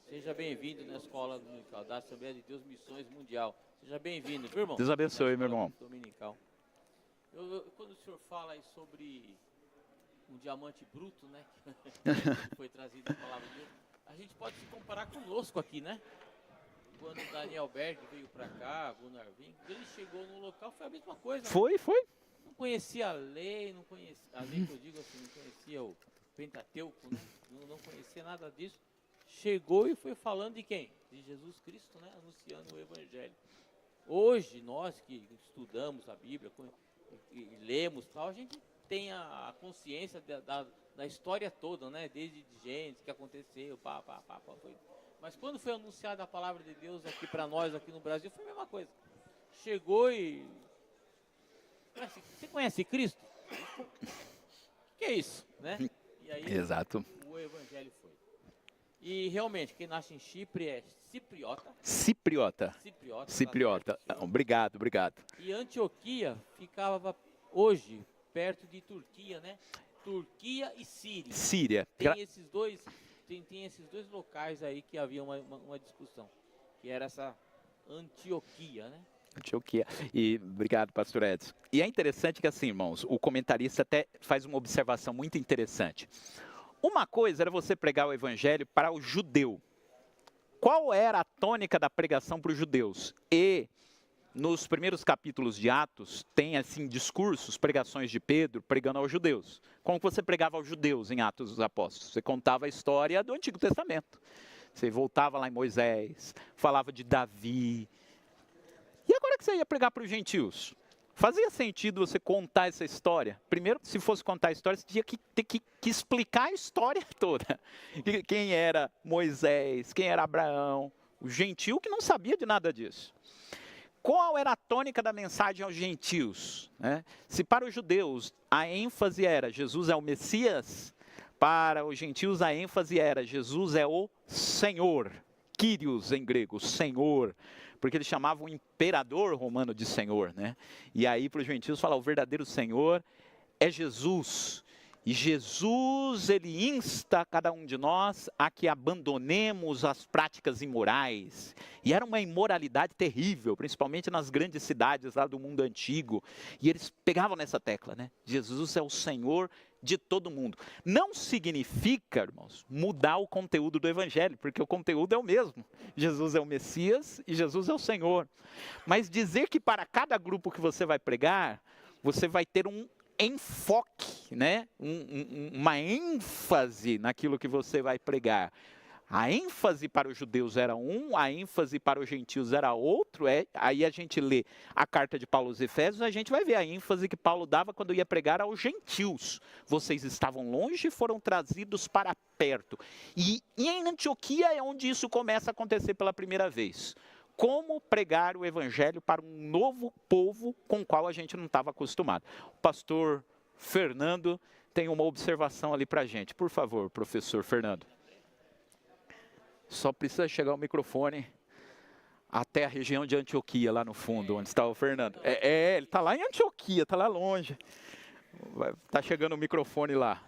Seja bem-vindo na Escola Dominical da Assembleia de Deus Missões Mundial. Seja bem-vindo, viu, irmão? Deus abençoe, meu irmão. Dominical. Quando o senhor fala aí sobre um diamante bruto, né? Que foi trazido a palavra de Deus, a gente pode se comparar conosco aqui, né? Quando o Daniel Berg veio para cá, Gunnar Vink, ele chegou no local, foi a mesma coisa. Foi. Não conhecia a lei, não conhecia, a lei que eu digo assim, não conhecia o Pentateuco, né? Não conhecia nada disso. Chegou e foi falando de quem? De Jesus Cristo, né? Anunciando o Evangelho. Hoje, nós que estudamos a Bíblia e lemos tal, a gente tem a consciência da história toda, né? Desde Gênesis, que aconteceu, foi. Mas quando foi anunciada a palavra de Deus aqui para nós, aqui no Brasil, foi a mesma coisa. Chegou e... Você conhece Cristo? O que é isso? Né? E aí Exato. o Evangelho foi. E realmente, quem nasce em Chipre é cipriota. Cipriota. Cipriota. Cipriota. Obrigado, obrigado. E Antioquia ficava hoje perto de Turquia, né? Turquia e Síria. Síria. Tem esses dois locais aí que havia uma discussão, que era essa Antioquia, né? Antioquia. E obrigado, pastor Edson. E é interessante que assim, irmãos, o comentarista até faz uma observação muito interessante. Uma coisa era você pregar o evangelho para o judeu. Qual era a tônica da pregação para os judeus? E nos primeiros capítulos de Atos, tem assim discursos, pregações de Pedro pregando aos judeus. Como você pregava aos judeus em Atos dos Apóstolos? Você contava a história do Antigo Testamento. Você voltava lá em Moisés, falava de Davi. E agora que você ia pregar para os gentios? Fazia sentido você contar essa história? Primeiro, se fosse contar a história, você tinha que ter que explicar a história toda. Quem era Moisés, quem era Abraão, o gentio que não sabia de nada disso. Qual era a tônica da mensagem aos gentios? Né? Se para os judeus a ênfase era Jesus é o Messias, para os gentios a ênfase era Jesus é o Senhor. Kyrios em grego, Senhor. Porque eles chamavam o imperador romano de Senhor, né? E aí para os gentios falar o verdadeiro Senhor é Jesus. E Jesus, ele insta cada um de nós a que abandonemos as práticas imorais. E era uma imoralidade terrível, principalmente nas grandes cidades lá do mundo antigo. E eles pegavam nessa tecla, né? Jesus é o Senhor de todo mundo. Não significa, irmãos, mudar o conteúdo do evangelho, porque o conteúdo é o mesmo. Jesus é o Messias e Jesus é o Senhor. Mas dizer que para cada grupo que você vai pregar, você vai ter um enfoque, né? Uma ênfase naquilo que você vai pregar. A ênfase para os judeus era a ênfase para os gentios era outro. Aí a gente lê a carta de Paulo aos Efésios, a gente vai ver a ênfase que Paulo dava quando ia pregar aos gentios. Vocês estavam longe e foram trazidos para perto. E em Antioquia é onde isso começa a acontecer pela primeira vez. Como pregar o evangelho para um novo povo com o qual a gente não estava acostumado. O pastor Fernando tem uma observação ali para a gente. Por favor, professor Fernando. Só precisa chegar o microfone até a região de Antioquia, lá no fundo, onde está o Fernando. Ele está lá em Antioquia, está lá longe. Está chegando o microfone lá.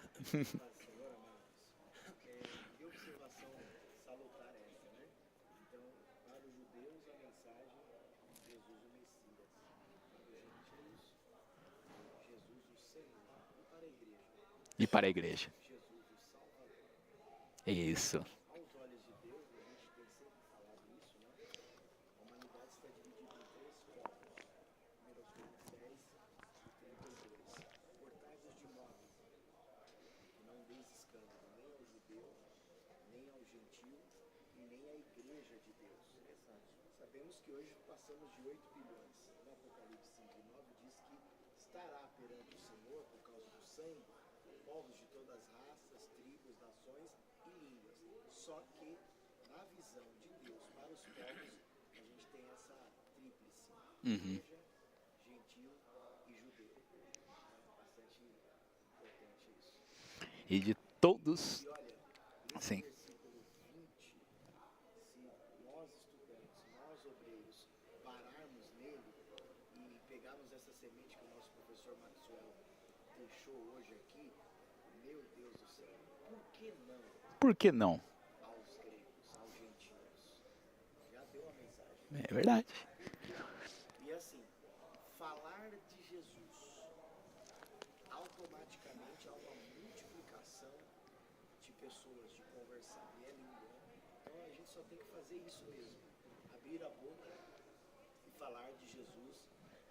E para a igreja. Isso. Sabemos que hoje passamos de 8 bilhões. No Apocalipse 5:9 diz que estará perante o Senhor por causa do sangue, povos de todas as raças, tribos, nações e línguas. Só que na visão de Deus para os povos, a gente tem essa tríplice, igreja, gentil e judeu. É bastante importante isso. E de todos... E olha, Sim. versículo 20, se nós estudantes, nós obreiros, pararmos nele e pegarmos essa semente que o nosso professor Maxwell deixou hoje aqui, meu Deus do céu, por que não Por que não? aos gregos, aos gentios? Já deu a mensagem. É verdade. E assim, falar de Jesus, automaticamente há uma multiplicação de pessoas, de conversar, e é lindo, né? Então a gente só tem que fazer isso mesmo, abrir a boca e falar de Jesus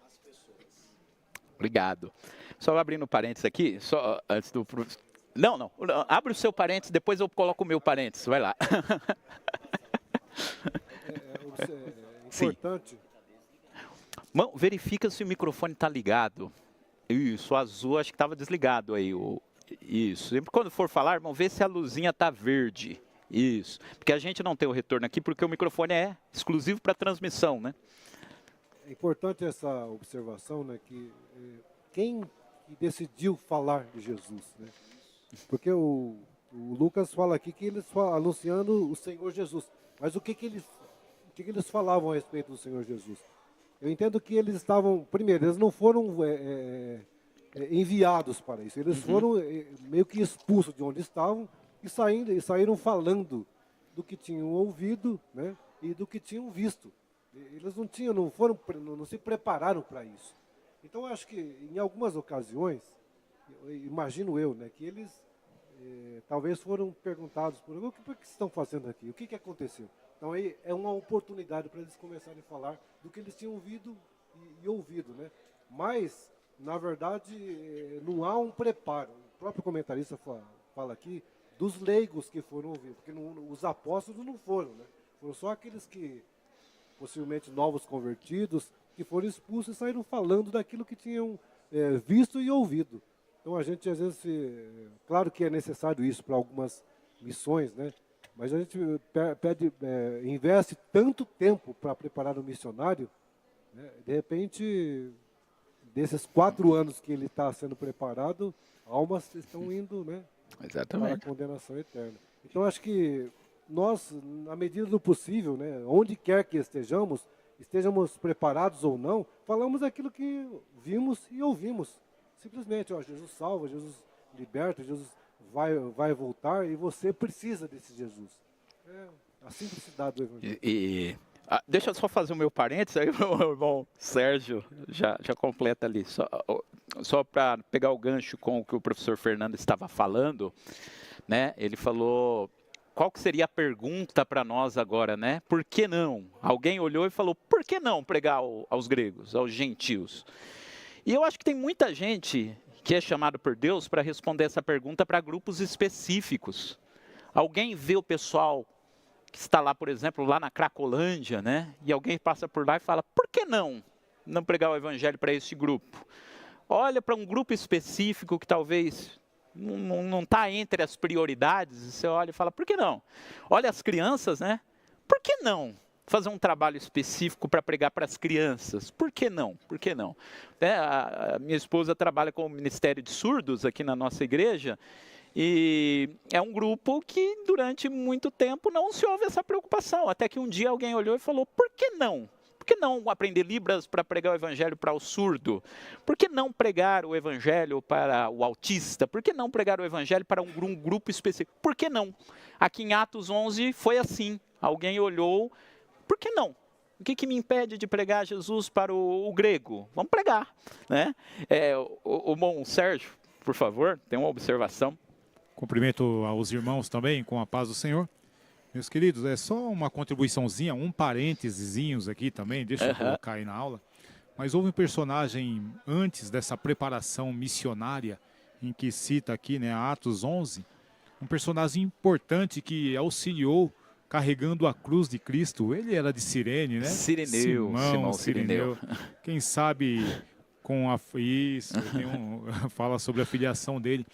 às pessoas. Obrigado. Só abrindo parênteses aqui, só antes do... Não, abre o seu parênteses, depois eu coloco o meu parênteses, vai lá. É importante. Mão, verifica se o microfone está ligado. Isso, o azul acho que estava desligado aí. Isso. Sempre quando for falar, irmão, vê se a luzinha está verde. Isso. Porque a gente não tem o retorno aqui, porque o microfone é exclusivo para transmissão, né? É importante essa observação, né, que quem decidiu falar de Jesus, né? Porque O Lucas fala aqui que eles anunciando o Senhor Jesus. Mas o que eles falavam a respeito do Senhor Jesus? Eu entendo que eles estavam, primeiro, eles não foram enviados para isso. Eles foram meio que expulsos de onde estavam e saíram falando do que tinham ouvido, né, e do que tinham visto. Eles não se prepararam para isso. Então, eu acho que em algumas ocasiões, imagino eu, né, que eles talvez foram perguntados o que vocês estão fazendo aqui? O que aconteceu? Então, aí é uma oportunidade para eles começarem a falar do que eles tinham ouvido e ouvido, né? Mas, na verdade, não há um preparo. O próprio comentarista fala aqui dos leigos que foram ouvir, porque os apóstolos não foram, né? Foram só aqueles que, possivelmente novos convertidos, que foram expulsos e saíram falando daquilo que tinham visto e ouvido. Então a gente às vezes, claro que é necessário isso para algumas missões, né? Mas a gente investe tanto tempo para preparar um missionário, né? De repente, desses 4 anos que ele está sendo preparado, almas estão indo, né, para a Exatamente. condenação eterna. Então acho que nós, na medida do possível, né, onde quer que estejamos preparados ou não, falamos aquilo que vimos e ouvimos. Simplesmente, Jesus salva, Jesus liberta, Jesus vai voltar e você precisa desse Jesus. É a simplicidade do Evangelho. Deixa eu só fazer o meu parênteses, aí o irmão Sérgio já completa ali. Só para pegar o gancho com o que o professor Fernando estava falando, né? Ele falou, qual que seria a pergunta para nós agora, né? Por que não? Alguém olhou e falou, por que não pregar aos gregos, aos gentios? E eu acho que tem muita gente que é chamado por Deus para responder essa pergunta para grupos específicos. Alguém vê o pessoal que está lá, por exemplo, lá na Cracolândia, né? E alguém passa por lá e fala, por que não pregar o evangelho para esse grupo? Olha para um grupo específico que talvez não está entre as prioridades, e você olha e fala, por que não? Olha as crianças, né? Por que não fazer um trabalho específico para pregar para as crianças? Por que não? Por que não? A minha esposa trabalha com o Ministério de Surdos aqui na nossa igreja, e é um grupo que durante muito tempo não se houve essa preocupação, até que um dia alguém olhou e falou, por que não? Por que não aprender Libras para pregar o evangelho para o surdo? Por que não pregar o evangelho para o autista? Por que não pregar o evangelho para um grupo específico? Por que não? Aqui em Atos 11 foi assim, alguém olhou, por que não? O que me impede de pregar Jesus para o grego? Vamos pregar, né? O bom Sérgio, por favor, tem uma observação. Cumprimento aos irmãos também, com a paz do Senhor. Meus queridos, é só uma contribuiçãozinha, um parênteses aqui também, deixa eu colocar aí na aula. Mas houve um personagem antes dessa preparação missionária, em que cita aqui, né, Atos 11, um personagem importante que auxiliou carregando a cruz de Cristo. Ele era de Cirene, né? Simão Cireneu. Quem sabe com isso, fala sobre a filiação dele.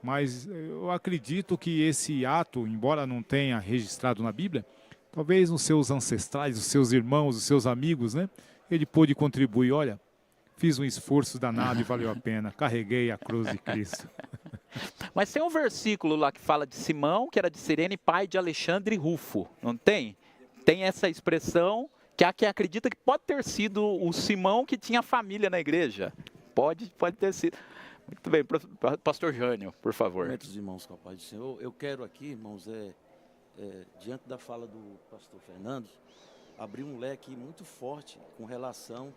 Mas eu acredito que esse ato, embora não tenha registrado na Bíblia, talvez os seus ancestrais, os seus irmãos, os seus amigos, né? Ele pôde contribuir, olha, fiz um esforço danado e valeu a pena, carreguei a cruz de Cristo. Mas tem um versículo lá que fala de Simão, que era de Cirene, pai de Alexandre e Rufo, não tem? Tem essa expressão que há quem acredita que pode ter sido o Simão que tinha família na igreja. Pode ter sido. Muito bem, pastor Jânio, por favor. Muitos irmãos com a paz do Senhor, eu quero aqui, irmãos, diante da fala do pastor Fernando, abrir um leque muito forte com relação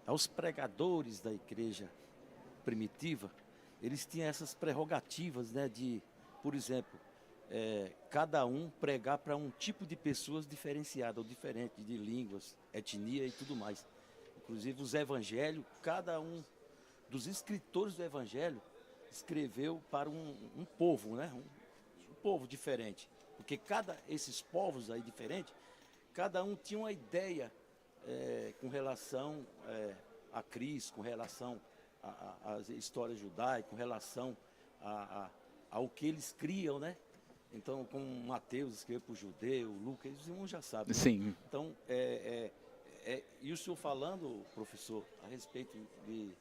aos pregadores da igreja primitiva. Eles tinham essas prerrogativas, né, de, por exemplo, cada um pregar para um tipo de pessoas diferenciada ou diferente, de línguas, etnia e tudo mais. Inclusive os evangelhos, cada um dos escritores do evangelho escreveu para um povo, né? Um povo diferente, porque esses povos aí diferentes, cada um tinha uma ideia com relação a Cristo, com relação às histórias judaicas, com relação ao que eles criam, né? Então, como Mateus escreveu para o judeu, Lucas, os irmãos já sabem. Sim. Né? Então, e o senhor falando, professor, a respeito de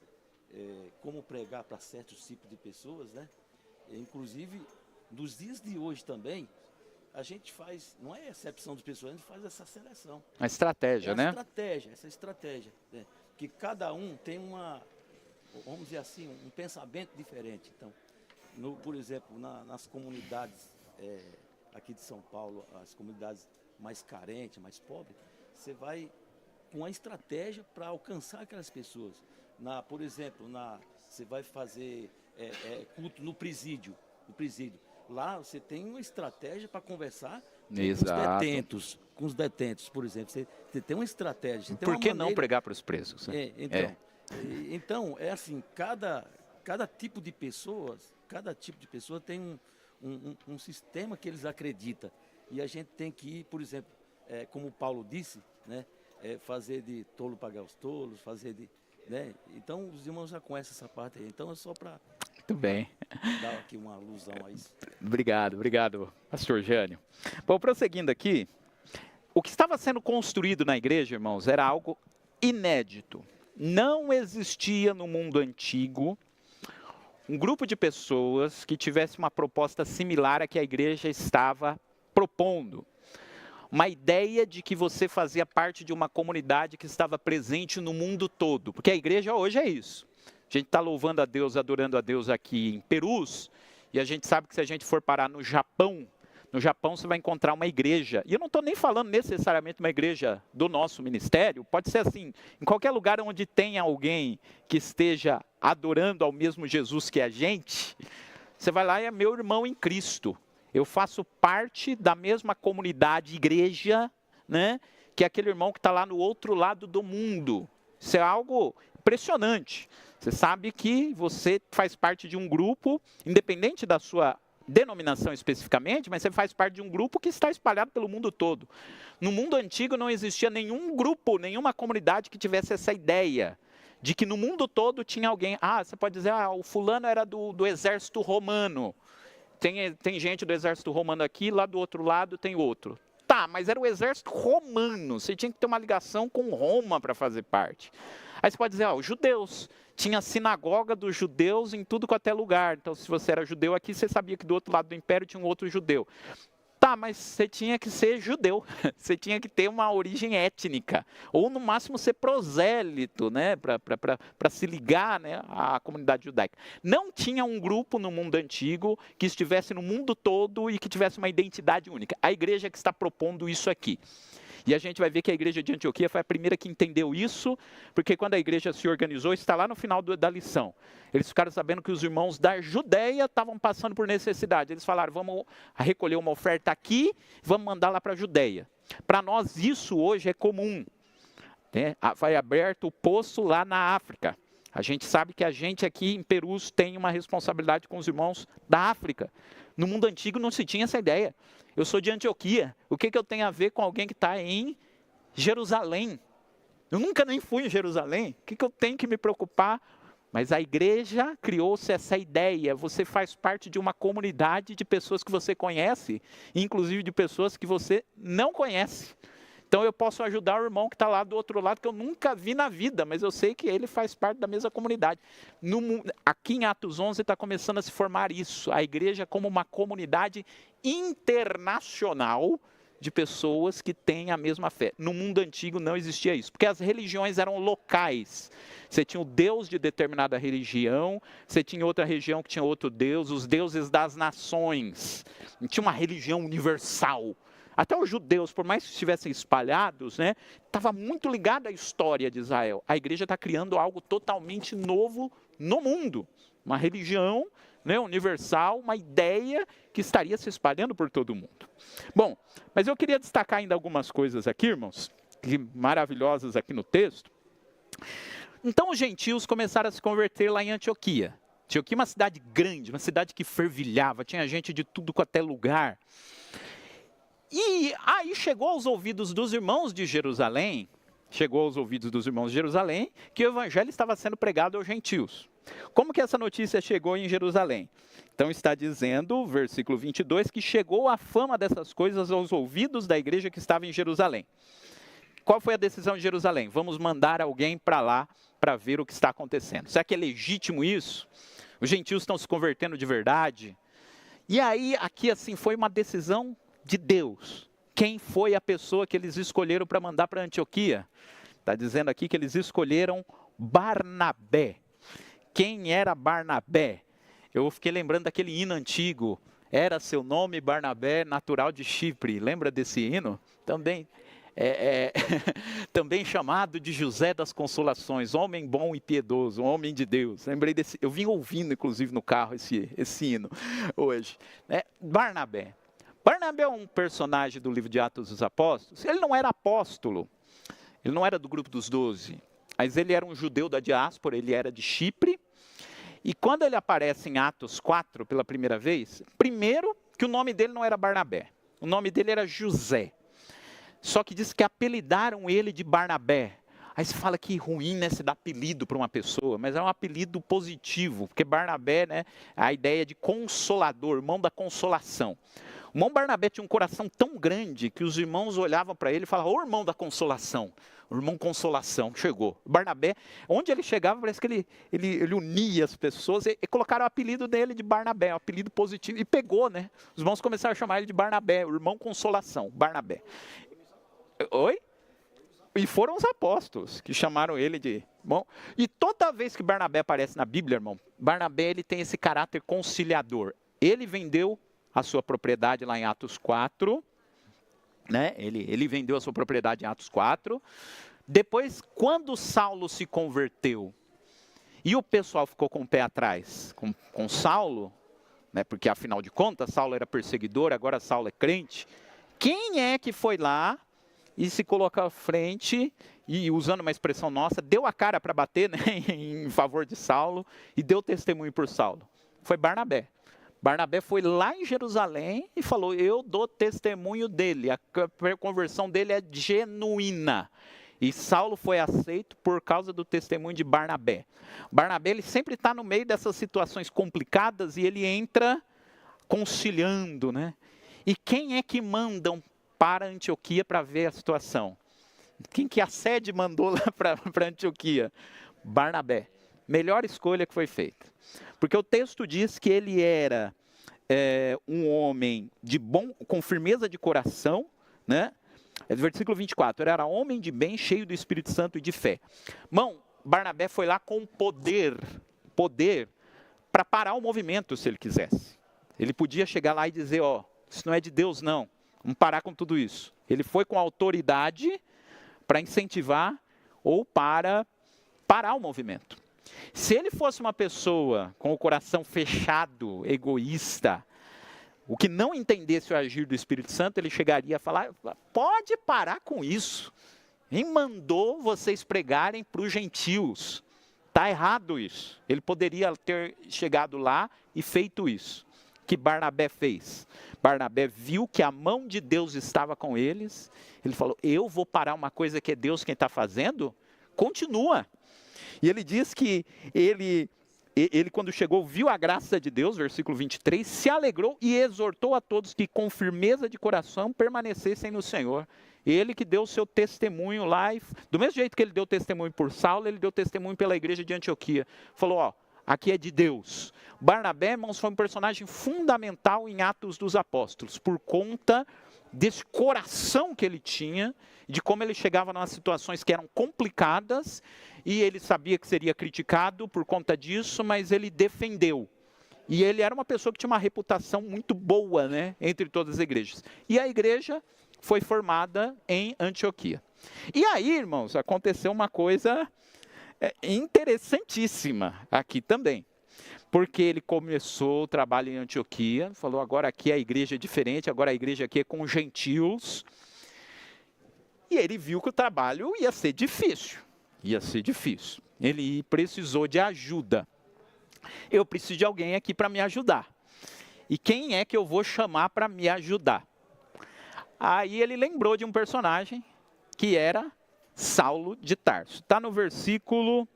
como pregar para certos tipos de pessoas, né? Inclusive, dos dias de hoje também, a gente faz, não é exceção das pessoas, a gente faz essa seleção. A estratégia, né? Essa estratégia. Né? Que cada um tem vamos dizer assim, um pensamento diferente. Então, por exemplo, nas comunidades aqui de São Paulo, as comunidades mais carentes, mais pobres, você vai com a estratégia para alcançar aquelas pessoas. Por exemplo, você vai fazer culto no presídio. Lá você tem uma estratégia para conversar com os detentos, por exemplo. Você tem uma estratégia. Você tem Por uma que maneira... não pregar para os presos? Né? Então, é assim, cada tipo de pessoa tem um sistema que eles acreditam. E a gente tem que ir, por exemplo, como o Paulo disse, né, fazer de tolo pagar os tolos, né? Então, os irmãos já conhecem essa parte aí. Então, é só para Muito bem. dar aqui uma alusão a isso. Obrigado, pastor Jânio. Bom, prosseguindo aqui, o que estava sendo construído na igreja, irmãos, era algo inédito. Não existia no mundo antigo um grupo de pessoas que tivesse uma proposta similar à que a igreja estava propondo. Uma ideia de que você fazia parte de uma comunidade que estava presente no mundo todo. Porque a igreja hoje é isso. A gente está louvando a Deus, adorando a Deus aqui em Perus, e a gente sabe que se a gente for parar no Japão você vai encontrar uma igreja. E eu não estou nem falando necessariamente uma igreja do nosso ministério, pode ser assim, em qualquer lugar onde tenha alguém que esteja adorando ao mesmo Jesus que a gente, você vai lá e é meu irmão em Cristo. Eu faço parte da mesma comunidade, igreja, né, que aquele irmão que está lá no outro lado do mundo. Isso é algo impressionante. Você sabe que você faz parte de um grupo, independente da sua denominação especificamente, mas você faz parte de um grupo que está espalhado pelo mundo todo. No mundo antigo não existia nenhum grupo, nenhuma comunidade que tivesse essa ideia de que no mundo todo tinha alguém. Você pode dizer, o fulano era do exército romano. Tem gente do exército romano aqui, lá do outro lado tem outro. Tá, mas era o exército romano, você tinha que ter uma ligação com Roma para fazer parte. Aí você pode dizer, os judeus, tinha sinagoga dos judeus em tudo quanto é lugar. Então, se você era judeu aqui, você sabia que do outro lado do império tinha um outro judeu. Tá, mas você tinha que ser judeu, você tinha que ter uma origem étnica, ou no máximo ser prosélito, né, para se ligar, né, à comunidade judaica. Não tinha um grupo no mundo antigo que estivesse no mundo todo e que tivesse uma identidade única. A igreja que está propondo isso aqui. E a gente vai ver que a igreja de Antioquia foi a primeira que entendeu isso, porque quando a igreja se organizou, está lá no final da lição. Eles ficaram sabendo que os irmãos da Judéia estavam passando por necessidade. Eles falaram, vamos recolher uma oferta aqui, vamos mandar lá para a Judéia. Para nós isso hoje é comum. Né? Vai aberto o poço lá na África. A gente sabe que a gente aqui em Perus tem uma responsabilidade com os irmãos da África. No mundo antigo não se tinha essa ideia. Eu sou de Antioquia. O que eu tenho a ver com alguém que está em Jerusalém? Eu nunca nem fui em Jerusalém. O que eu tenho que me preocupar? Mas a igreja criou-se essa ideia. Você faz parte de uma comunidade de pessoas que você conhece, inclusive de pessoas que você não conhece. Então eu posso ajudar o irmão que está lá do outro lado, que eu nunca vi na vida, mas eu sei que ele faz parte da mesma comunidade. Aqui em Atos 11 está começando a se formar isso, a igreja como uma comunidade internacional de pessoas que têm a mesma fé. No mundo antigo não existia isso, porque as religiões eram locais. Você tinha o Deus de determinada religião, você tinha outra região que tinha outro Deus, os deuses das nações. Não tinha uma religião universal. Até os judeus, por mais que estivessem espalhados, né, estava muito ligado à história de Israel. A igreja está criando algo totalmente novo no mundo. Uma religião, né, universal, uma ideia que estaria se espalhando por todo o mundo. Bom, mas eu queria destacar ainda algumas coisas aqui, irmãos, maravilhosas aqui no texto. Então os gentios começaram a se converter lá em Antioquia. Antioquia é uma cidade grande, uma cidade que fervilhava, tinha gente de tudo quanto é lugar. E aí chegou aos ouvidos dos irmãos de Jerusalém, que o evangelho estava sendo pregado aos gentios. Como que essa notícia chegou em Jerusalém? Então está dizendo, versículo 22, que chegou a fama dessas coisas aos ouvidos da igreja que estava em Jerusalém. Qual foi a decisão de Jerusalém? Vamos mandar alguém para lá para ver o que está acontecendo. Será que é legítimo isso? Os gentios estão se convertendo de verdade? E aí, aqui assim, foi uma decisão de Deus. Quem foi a pessoa que eles escolheram para mandar para Antioquia? Está dizendo aqui que eles escolheram Barnabé. Quem era Barnabé? Eu fiquei lembrando daquele hino antigo. Era seu nome Barnabé, natural de Chipre. Lembra desse hino? Também. Também chamado de José das Consolações, homem bom e piedoso, homem de Deus. Lembrei desse, eu vim ouvindo, inclusive, no carro esse hino hoje. Barnabé. Barnabé é um personagem do livro de Atos dos Apóstolos. Ele não era apóstolo, ele não era do grupo dos 12, mas ele era um judeu da diáspora, ele era de Chipre. E quando ele aparece em Atos 4 pela primeira vez, primeiro que o nome dele não era Barnabé, o nome dele era José. Só que diz que apelidaram ele de Barnabé. Aí se fala que ruim, né, se dá apelido para uma pessoa, mas é um apelido positivo, porque Barnabé, né, a ideia de consolador, irmão da consolação. O irmão Barnabé tinha um coração tão grande que os irmãos olhavam para ele e falavam: ô irmão da consolação, o irmão consolação, chegou. Barnabé, onde ele chegava, parece que ele unia as pessoas e colocaram o apelido dele de Barnabé, um apelido positivo, e pegou, né? Os irmãos começaram a chamar ele de Barnabé, o irmão consolação, Barnabé. Oi? E foram os apóstolos que chamaram ele de... Bom, e toda vez que Barnabé aparece na Bíblia, irmão, Barnabé ele tem esse caráter conciliador. Ele vendeu a sua propriedade lá em Atos 4, né? Ele vendeu a sua propriedade em Atos 4. Depois, quando Saulo se converteu e o pessoal ficou com o pé atrás com Saulo, né? Porque afinal de contas, Saulo era perseguidor, agora Saulo é crente. Quem é que foi lá e se colocou à frente e, usando uma expressão nossa, deu a cara para bater, né, em favor de Saulo e deu testemunho por Saulo? Foi Barnabé. Barnabé foi lá em Jerusalém e falou: eu dou testemunho dele, a conversão dele é genuína. E Saulo foi aceito por causa do testemunho de Barnabé. Barnabé ele sempre está no meio dessas situações complicadas e ele entra conciliando, né? E quem é que mandam para Antioquia para ver a situação? Quem que a sede mandou lá para Antioquia? Barnabé. Melhor escolha que foi feita. Porque o texto diz que ele era um homem com firmeza de coração, né? Versículo 24, ele era homem de bem, cheio do Espírito Santo e de fé. Irmão, Barnabé foi lá com poder para parar o movimento, se ele quisesse. Ele podia chegar lá e dizer: ó, isso não é de Deus não, vamos parar com tudo isso. Ele foi com autoridade para incentivar ou para parar o movimento. Se ele fosse uma pessoa com o coração fechado, egoísta, o que não entendesse o agir do Espírito Santo, ele chegaria a falar: pode parar com isso. Quem mandou vocês pregarem para os gentios? Está errado isso. Ele poderia ter chegado lá e feito isso. O que Barnabé fez? Barnabé viu que a mão de Deus estava com eles. Ele falou: eu vou parar uma coisa que é Deus quem está fazendo? Continua. E ele diz que ele quando chegou, viu a graça de Deus, versículo 23, se alegrou e exortou a todos que com firmeza de coração permanecessem no Senhor. Ele que deu o seu testemunho lá, e, do mesmo jeito que ele deu testemunho por Saulo, ele deu testemunho pela igreja de Antioquia. Falou: ó, aqui é de Deus. Barnabé, irmãos, foi um personagem fundamental em Atos dos Apóstolos, por conta desse coração que ele tinha, de como ele chegava nas situações que eram complicadas, e ele sabia que seria criticado por conta disso, mas ele defendeu. E ele era uma pessoa que tinha uma reputação muito boa, né, entre todas as igrejas. E a igreja foi formada em Antioquia. E aí, irmãos, aconteceu uma coisa interessantíssima aqui também. Porque ele começou o trabalho em Antioquia, falou: agora aqui a igreja é diferente, agora a igreja aqui é com gentios. E ele viu que o trabalho ia ser difícil. Ia ser difícil. Ele precisou de ajuda. Eu preciso de alguém aqui para me ajudar. E quem é que eu vou chamar para me ajudar? Aí ele lembrou de um personagem que era Saulo de Tarso. Está no versículo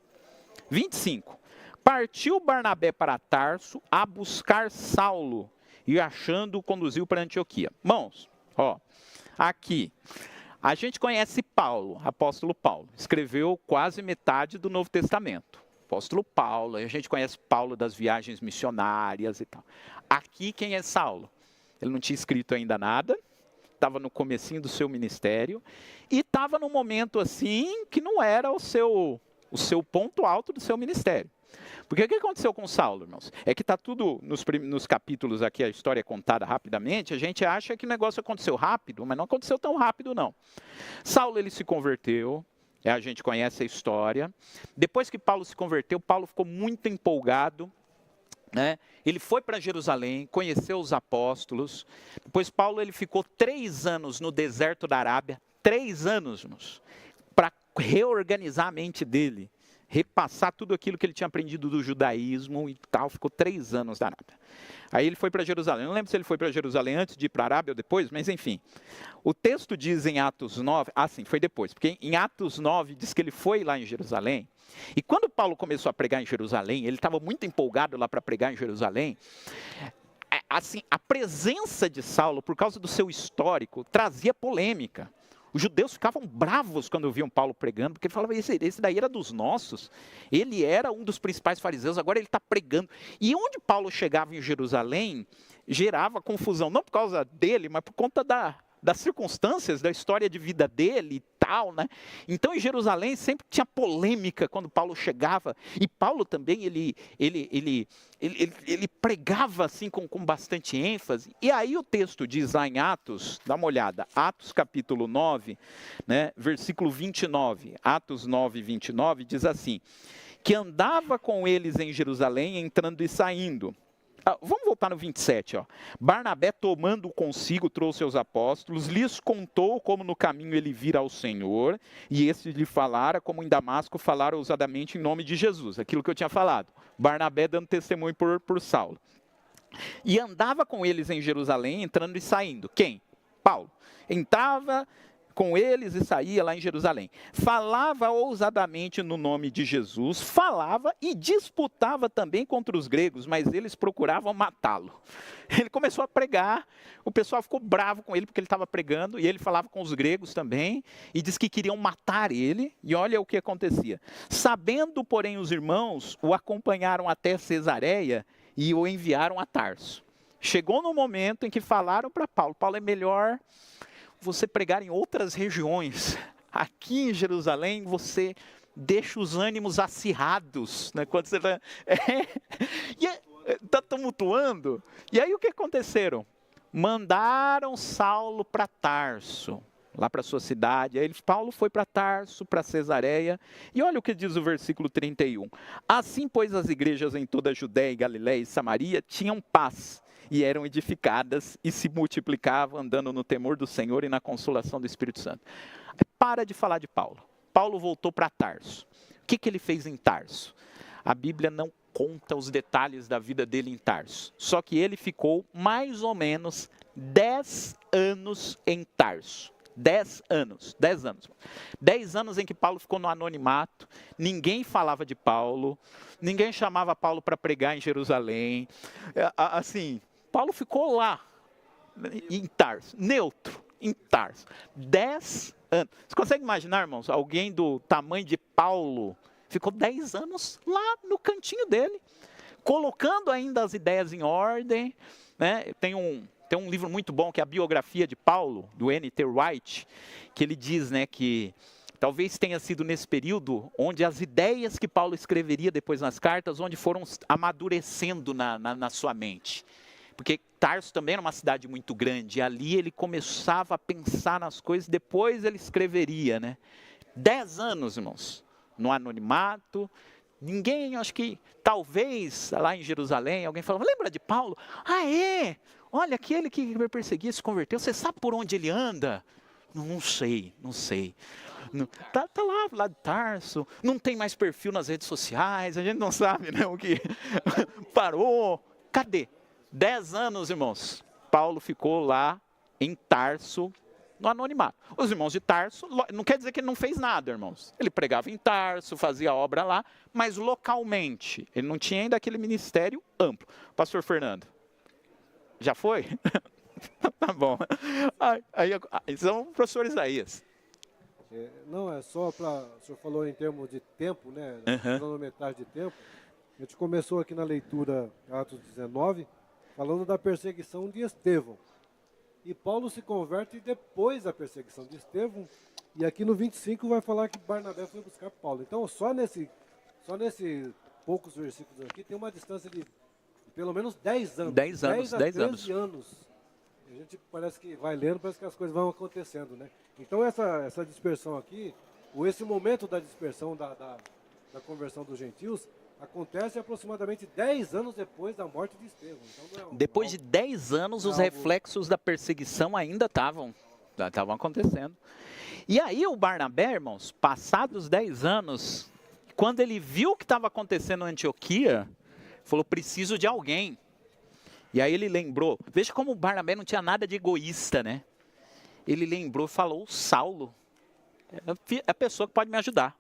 25. Partiu Barnabé para Tarso a buscar Saulo e achando-o conduziu para Antioquia. Irmãos, ó, aqui a gente conhece Paulo, apóstolo Paulo, escreveu quase metade do Novo Testamento. apóstolo Paulo, a gente conhece Paulo das viagens missionárias e tal. Aqui, quem é Saulo? Ele não tinha escrito ainda nada, estava no comecinho do seu ministério, e estava num momento assim, que não era o seu ponto alto do seu ministério. Porque o que aconteceu com Saulo, irmãos? É que está tudo nos capítulos aqui, a história é contada rapidamente, a gente acha que o negócio aconteceu rápido, mas não aconteceu tão rápido não. Saulo, ele se converteu, a gente conhece a história. Depois que Paulo se converteu, Paulo ficou muito empolgado, né? Ele foi para Jerusalém, conheceu os apóstolos. Depois Paulo ele ficou 3 anos no deserto da Arábia, 3 anos, irmãos, para reorganizar a mente dele, repassar tudo aquilo que ele tinha aprendido do judaísmo e tal. Ficou 3 anos na Arábia. Aí ele foi para Jerusalém. Não lembro se ele foi para Jerusalém antes de ir para a Arábia ou depois, mas enfim. O texto diz em Atos 9, sim, foi depois, porque em Atos 9 diz que ele foi lá em Jerusalém. E quando Paulo começou a pregar em Jerusalém, ele estava muito empolgado lá para pregar em Jerusalém. Assim, a presença de Saulo, por causa do seu histórico, trazia polêmica. Os judeus ficavam bravos quando viam Paulo pregando, porque ele falava, esse daí era dos nossos, ele era um dos principais fariseus, agora ele está pregando. E onde Paulo chegava em Jerusalém, gerava confusão, não por causa dele, mas por conta das circunstâncias, da história de vida dele e tal, né? Então em Jerusalém sempre tinha polêmica quando Paulo chegava, e Paulo também, ele pregava assim com bastante ênfase. E aí o texto diz lá em Atos, dá uma olhada, Atos capítulo 9, né, versículo 29, Atos 9, 29, diz assim, que andava com eles em Jerusalém, entrando e saindo. Vamos voltar no 27, ó. Barnabé, tomando consigo, trouxe aos apóstolos, lhes contou como no caminho ele vira ao Senhor, e esse lhe falara, como em Damasco falara ousadamente em nome de Jesus, aquilo que eu tinha falado. Barnabé dando testemunho por Saulo. E andava com eles em Jerusalém, entrando e saindo. Quem? Paulo. Entrava com eles e saía lá em Jerusalém. Falava ousadamente no nome de Jesus, falava e disputava também contra os gregos, mas eles procuravam matá-lo. Ele começou a pregar, o pessoal ficou bravo com ele porque ele estava pregando, e ele falava com os gregos também, e diz que queriam matar ele, e olha o que acontecia. Sabendo, porém, os irmãos, o acompanharam até Cesareia e o enviaram a Tarso. Chegou no momento em que falaram para Paulo, Paulo, é melhor você pregar em outras regiões. Aqui em Jerusalém você deixa os ânimos acirrados, né? Quando você está tumultuando. E aí o que aconteceram? Mandaram Saulo para Tarso, lá para sua cidade. Aí Paulo foi para Tarso, para Cesareia. E olha o que diz o versículo 31. Assim, pois, as igrejas em toda a Judéia, Galiléia e Samaria tinham paz, e eram edificadas e se multiplicavam, andando no temor do Senhor e na consolação do Espírito Santo. Para de falar de Paulo. Paulo voltou para Tarso. O que ele fez em Tarso? A Bíblia não conta os detalhes da vida dele em Tarso. Só que ele ficou mais ou menos 10 anos em Tarso. 10 anos. 10 anos em que Paulo ficou no anonimato, ninguém falava de Paulo, ninguém chamava Paulo para pregar em Jerusalém. Assim, Paulo ficou lá, em Tarso, neutro, em Tarso. 10 anos. Você consegue imaginar, irmãos, alguém do tamanho de Paulo ficou 10 anos lá no cantinho dele, colocando ainda as ideias em ordem, né? Tem um livro muito bom que é a biografia de Paulo, do N.T. Wright, que ele diz, né, que talvez tenha sido nesse período onde as ideias que Paulo escreveria depois nas cartas, onde foram amadurecendo na sua mente. Porque Tarso também era uma cidade muito grande, e ali ele começava a pensar nas coisas, depois ele escreveria, né? 10 anos, irmãos, no anonimato. Ninguém, acho que talvez lá em Jerusalém, alguém falava, lembra de Paulo? Ah, é? Olha, aquele que me perseguia se converteu, você sabe por onde ele anda? Não sei. Tá lá de Tarso, não tem mais perfil nas redes sociais, a gente não sabe, né, o que parou. Cadê? 10 anos, irmãos, Paulo ficou lá em Tarso, no anonimato. Os irmãos de Tarso, não quer dizer que ele não fez nada, irmãos. Ele pregava em Tarso, fazia obra lá, mas localmente. Ele não tinha ainda aquele ministério amplo. Pastor Fernando, já foi? Tá bom. Aí, são o professor Isaías. Não, é só para... O senhor falou em termos de tempo, né? Cronometragem de tempo. A gente começou aqui na leitura, Atos 19, falando da perseguição de Estevão. E Paulo se converte depois da perseguição de Estevão. E aqui no 25 vai falar que Barnabé foi buscar Paulo. Então, só nesse poucos versículos aqui, tem uma distância de pelo menos 10 anos. 10 anos, 10 anos. A gente parece que vai lendo, parece que as coisas vão acontecendo, né? Então, essa dispersão aqui, ou esse momento da dispersão da conversão dos gentios, acontece aproximadamente 10 anos depois da morte de Estevão. Então, não é Depois de 10 anos, os reflexos da perseguição ainda estavam acontecendo. E aí o Barnabé, irmãos, passados 10 anos, quando ele viu o que estava acontecendo em Antioquia, falou, preciso de alguém. E aí ele lembrou, veja como o Barnabé não tinha nada de egoísta, né? Ele lembrou e falou, Saulo, é a pessoa que pode me ajudar.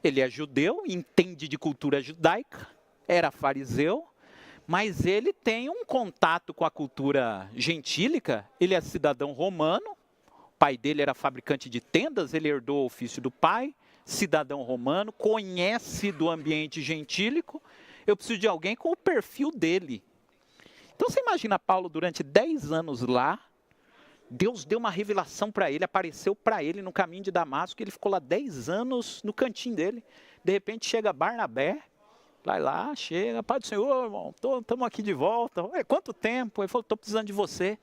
Ele é judeu, entende de cultura judaica, era fariseu, mas ele tem um contato com a cultura gentílica, ele é cidadão romano, o pai dele era fabricante de tendas, ele herdou o ofício do pai, cidadão romano, conhece do ambiente gentílico, eu preciso de alguém com o perfil dele. Então você imagina Paulo durante 10 anos lá, Deus deu uma revelação para ele, apareceu para ele no caminho de Damasco, ele ficou lá 10 anos no cantinho dele. De repente chega Barnabé, vai lá, chega, Pai do Senhor, irmão, estamos aqui de volta. Ué, quanto tempo? Ele falou, estou precisando de você.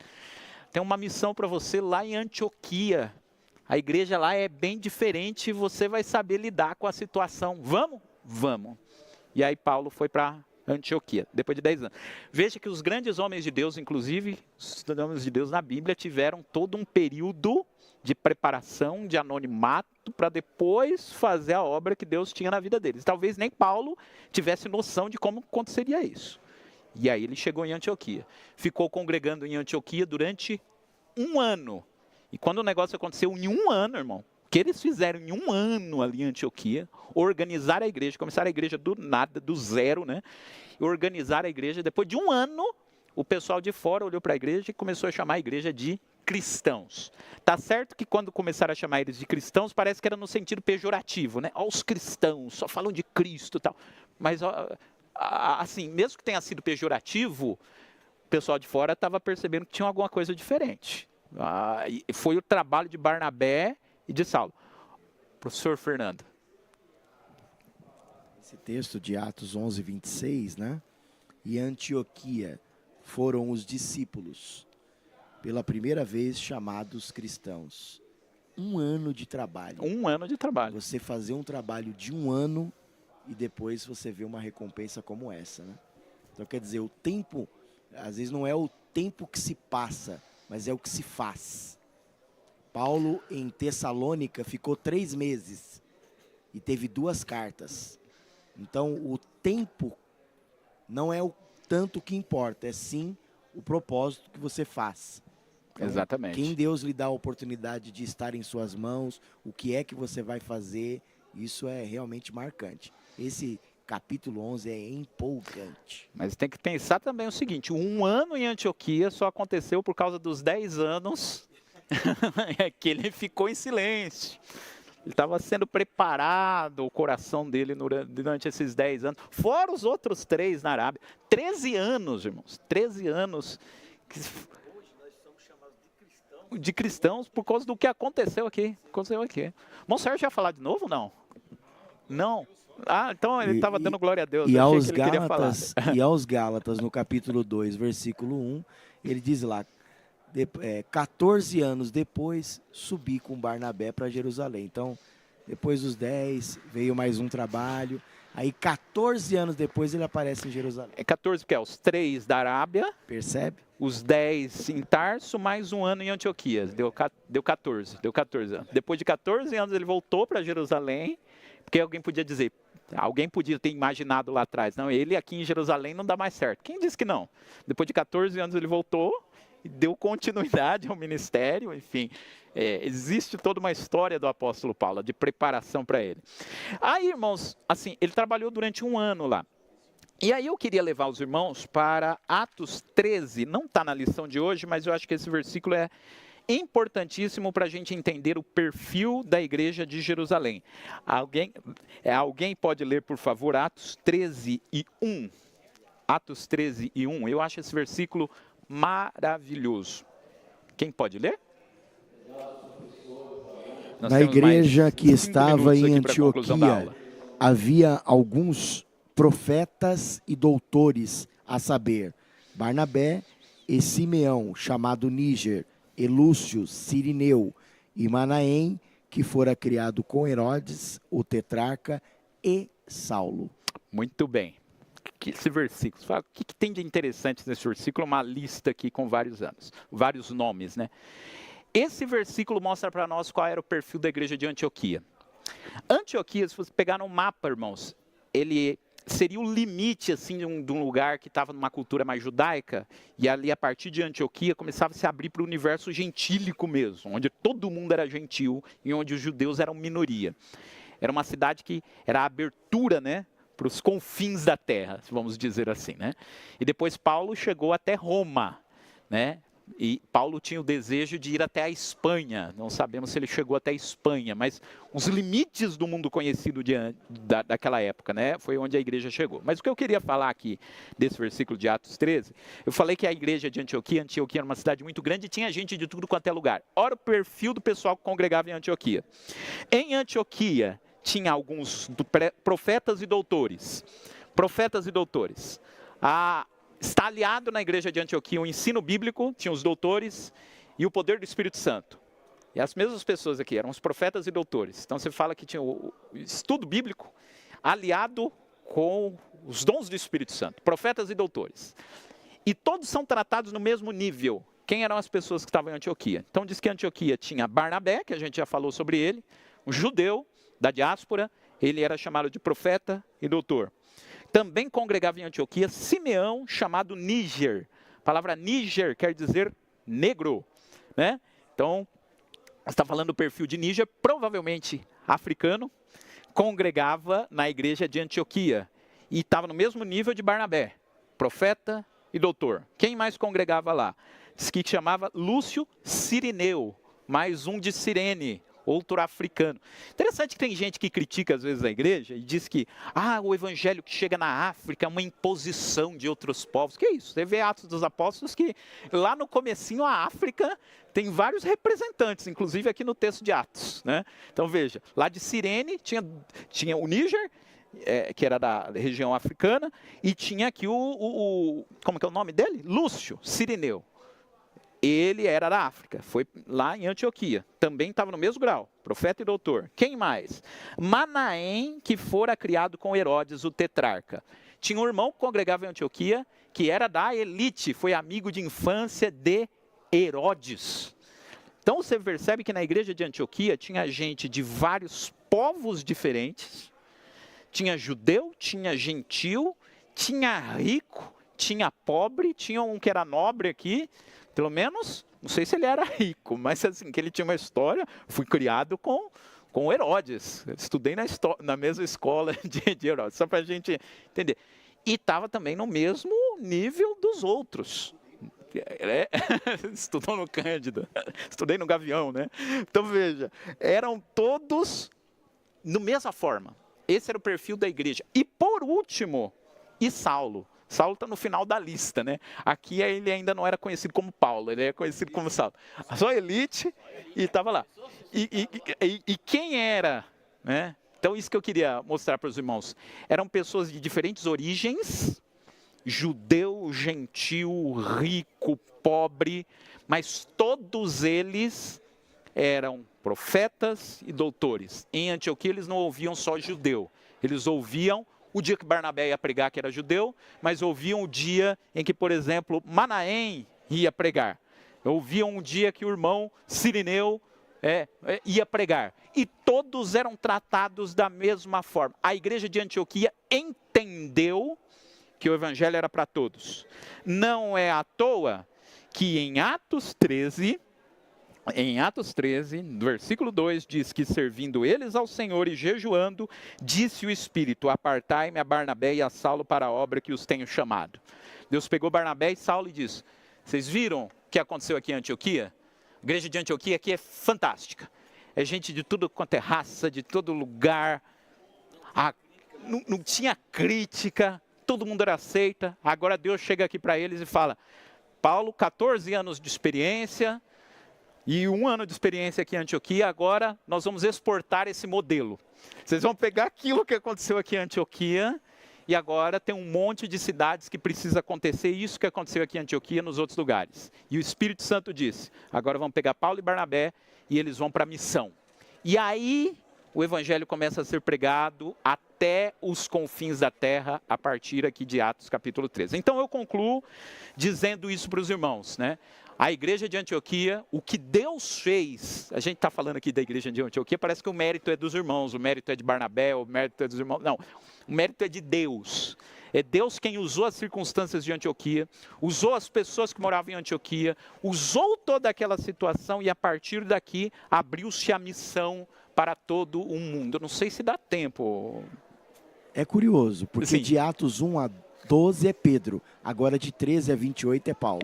Tem uma missão para você lá em Antioquia. A igreja lá é bem diferente e você vai saber lidar com a situação. Vamos? Vamos. E aí Paulo foi para Antioquia, depois de 10 anos. Veja que os grandes homens de Deus, inclusive os homens de Deus na Bíblia, tiveram todo um período de preparação, de anonimato, para depois fazer a obra que Deus tinha na vida deles. Talvez nem Paulo tivesse noção de como aconteceria isso. E aí ele chegou em Antioquia. Ficou congregando em Antioquia durante 1 ano. E quando o negócio aconteceu em 1 ano, irmão, o que eles fizeram em 1 ano ali em Antioquia, organizar a igreja, começaram a igreja do nada, do zero, né? Organizar a igreja. Depois de 1 ano, o pessoal de fora olhou para a igreja e começou a chamar a igreja de cristãos. Tá certo que quando começaram a chamar eles de cristãos, parece que era no sentido pejorativo, né? Ó, os cristãos, só falam de Cristo e tal. Mas, assim, mesmo que tenha sido pejorativo, o pessoal de fora estava percebendo que tinha alguma coisa diferente. E foi o trabalho de Barnabé e de Saulo. Professor Fernando. Esse texto de Atos 11, 26, né? E Antioquia foram os discípulos, pela primeira vez chamados cristãos. 1 ano de trabalho. 1 ano de trabalho. Você fazer um trabalho de 1 ano e depois você vê uma recompensa como essa, né? Então, quer dizer, o tempo, às vezes não é o tempo que se passa, mas é o que se faz. Paulo, em Tessalônica, ficou 3 meses e teve 2 cartas. Então, o tempo não é o tanto que importa, é sim o propósito que você faz. Então, exatamente. Quem Deus lhe dá a oportunidade de estar em suas mãos, o que é que você vai fazer, isso é realmente marcante. Esse capítulo 11 é empolgante. Mas tem que pensar também o seguinte, 1 ano em Antioquia só aconteceu por causa dos 10 anos que ele ficou em silêncio. Ele estava sendo preparado, o coração dele durante esses 10 anos. Fora os outros 3 na Arábia. 13 anos, irmãos. 13 anos. Hoje nós somos chamados de de cristãos por causa do que aconteceu aqui. Irmão Sérgio ia falar de novo ou não? Não. Ah, então ele estava dando glória a Deus. E Achei aos, que ele queria Gálatas, falar. e aos Gálatas, no capítulo 2, versículo 1, ele diz lá, 14 anos depois, subi com Barnabé para Jerusalém. Então, depois dos 10, veio mais um trabalho. Aí, 14 anos depois, ele aparece em Jerusalém. É 14 porque é os 3 da Arábia, Percebe? os 10 em Tarso, mais 1 ano em Antioquia. Deu 14 anos. Depois de 14 anos, ele voltou para Jerusalém, porque alguém podia dizer, alguém podia ter imaginado lá atrás, não, ele aqui em Jerusalém não dá mais certo. Quem disse que não? Depois de 14 anos ele voltou e deu continuidade ao ministério, enfim. Existe toda uma história do apóstolo Paulo, de preparação para ele. Aí, irmãos, assim, ele trabalhou durante 1 ano lá. E aí eu queria levar os irmãos para Atos 13, não está na lição de hoje, mas eu acho que esse versículo importantíssimo para a gente entender o perfil da igreja de Jerusalém. Alguém pode ler, por favor, Atos 13:1? Atos 13:1. Eu acho esse versículo maravilhoso. Quem pode ler? Nós Na temos igreja mais que 5 estava minutos em aqui para a conclusão da Antioquia, aula. havia alguns profetas e doutores, a saber, Barnabé e Simeão, chamado Níger, e Lúcio, Cirineu, e Manaém, que fora criado com Herodes, o tetrarca, e Saulo. Muito bem. Esse versículo, o que tem de interessante nesse versículo? Uma lista aqui com vários nomes, né? Esse versículo mostra para nós qual era o perfil da igreja de Antioquia. Antioquia, se você pegar no mapa, irmãos, ele seria o limite assim, de um lugar que estava numa cultura mais judaica, e ali a partir de Antioquia começava a se abrir para o universo gentílico mesmo, onde todo mundo era gentil e onde os judeus eram minoria. Era uma cidade que era a abertura, né, para os confins da terra, vamos dizer assim, né? E depois Paulo chegou até Roma, né? E Paulo tinha o desejo de ir até a Espanha. Não sabemos se ele chegou até a Espanha, mas os limites do mundo conhecido daquela época, né? Foi onde a igreja chegou. Mas o que eu queria falar aqui desse versículo de Atos 13, eu falei que a igreja de Antioquia era uma cidade muito grande e tinha gente de tudo quanto é lugar. Ora, o perfil do pessoal que congregava em Antioquia. Em Antioquia, tinha alguns profetas e doutores. Profetas e doutores. Está aliado na igreja de Antioquia o ensino bíblico, tinha os doutores e o poder do Espírito Santo. E as mesmas pessoas aqui eram os profetas e doutores. Então você fala que tinha o estudo bíblico aliado com os dons do Espírito Santo, profetas e doutores. E todos são tratados no mesmo nível. Quem eram as pessoas que estavam em Antioquia? Então diz que Antioquia tinha Barnabé, que a gente já falou sobre ele, um judeu da diáspora, ele era chamado de profeta e doutor. Também congregava em Antioquia Simeão, chamado Níger. A palavra Níger quer dizer negro, né? Então, está falando do perfil de Níger, provavelmente africano, congregava na igreja de Antioquia e estava no mesmo nível de Barnabé, profeta e doutor. Quem mais congregava lá? Diz que chamava Lúcio Cirineu, mais um de Cirene, outro africano. Interessante que tem gente que critica às vezes a igreja e diz que o evangelho que chega na África é uma imposição de outros povos. Que isso? Você vê Atos dos Apóstolos que lá no comecinho a África tem vários representantes, inclusive aqui no texto de Atos, né? Então veja, lá de Cirene tinha o Níger, que era da região africana, e tinha aqui como que é o nome dele? Lúcio Cirineu. Ele era da África, foi lá em Antioquia, também estava no mesmo grau, profeta e doutor. Quem mais? Manaém, que fora criado com Herodes, o tetrarca. Tinha um irmão que congregava em Antioquia, que era da elite, foi amigo de infância de Herodes. Então você percebe que na igreja de Antioquia tinha gente de vários povos diferentes, tinha judeu, tinha gentil, tinha rico, tinha pobre, tinha um que era nobre aqui, pelo menos, não sei se ele era rico, mas assim, que ele tinha uma história, fui criado com Herodes, estudei na mesma escola de Herodes, só para a gente entender. E estava também no mesmo nível dos outros. Estudou no Cândido, estudei no Gavião, né? Então veja, eram todos da mesma forma. Esse era o perfil da igreja. E por último, Saulo. Saulo está no final da lista, né? Aqui ele ainda não era conhecido como Paulo, ele era conhecido como Saulo. Só elite e estava lá. E quem era, né? Então isso que eu queria mostrar para os irmãos. Eram pessoas de diferentes origens, judeu, gentil, rico, pobre, mas todos eles eram profetas e doutores. Em Antioquia eles não ouviam só judeu, eles ouviam o dia que Barnabé ia pregar, que era judeu, mas ouviam o dia em que, por exemplo, Manaém ia pregar. Ouviam um dia que o irmão Cirineu ia pregar. E todos eram tratados da mesma forma. A igreja de Antioquia entendeu que o evangelho era para todos. Não é à toa que em Atos 13, no versículo 2, diz que servindo eles ao Senhor e jejuando, disse o Espírito, apartai-me a Barnabé e a Saulo para a obra que os tenho chamado. Deus pegou Barnabé e Saulo e disse, vocês viram o que aconteceu aqui em Antioquia? A igreja de Antioquia aqui é fantástica. É gente de tudo quanto é raça, de todo lugar. Não tinha crítica, todo mundo era aceita. Agora Deus chega aqui para eles e fala, Paulo, 14 anos de experiência e 1 ano de experiência aqui em Antioquia, agora nós vamos exportar esse modelo. Vocês vão pegar aquilo que aconteceu aqui em Antioquia e agora tem um monte de cidades que precisa acontecer isso que aconteceu aqui em Antioquia nos outros lugares. E o Espírito Santo disse, agora vamos pegar Paulo e Barnabé e eles vão para a missão. E aí o evangelho começa a ser pregado até os confins da terra, a partir aqui de Atos capítulo 13. Então eu concluo dizendo isso para os irmãos, né? A igreja de Antioquia, o que Deus fez, a gente está falando aqui da igreja de Antioquia, parece que o mérito é dos irmãos, o mérito é de Barnabé, o mérito é dos irmãos. Não, o mérito é de Deus. É Deus quem usou as circunstâncias de Antioquia, usou as pessoas que moravam em Antioquia, usou toda aquela situação e a partir daqui abriu-se a missão para todo o mundo. Eu não sei se dá tempo. É curioso, porque Sim. de Atos 1 a 12 é Pedro, agora de 13 a 28 é Paulo.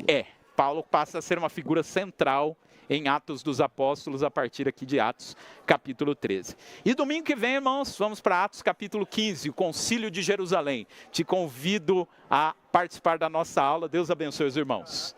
Paulo passa a ser uma figura central em Atos dos Apóstolos, a partir aqui de Atos, capítulo 13. E domingo que vem, irmãos, vamos para Atos, capítulo 15, o Concílio de Jerusalém. Te convido a participar da nossa aula. Deus abençoe os irmãos.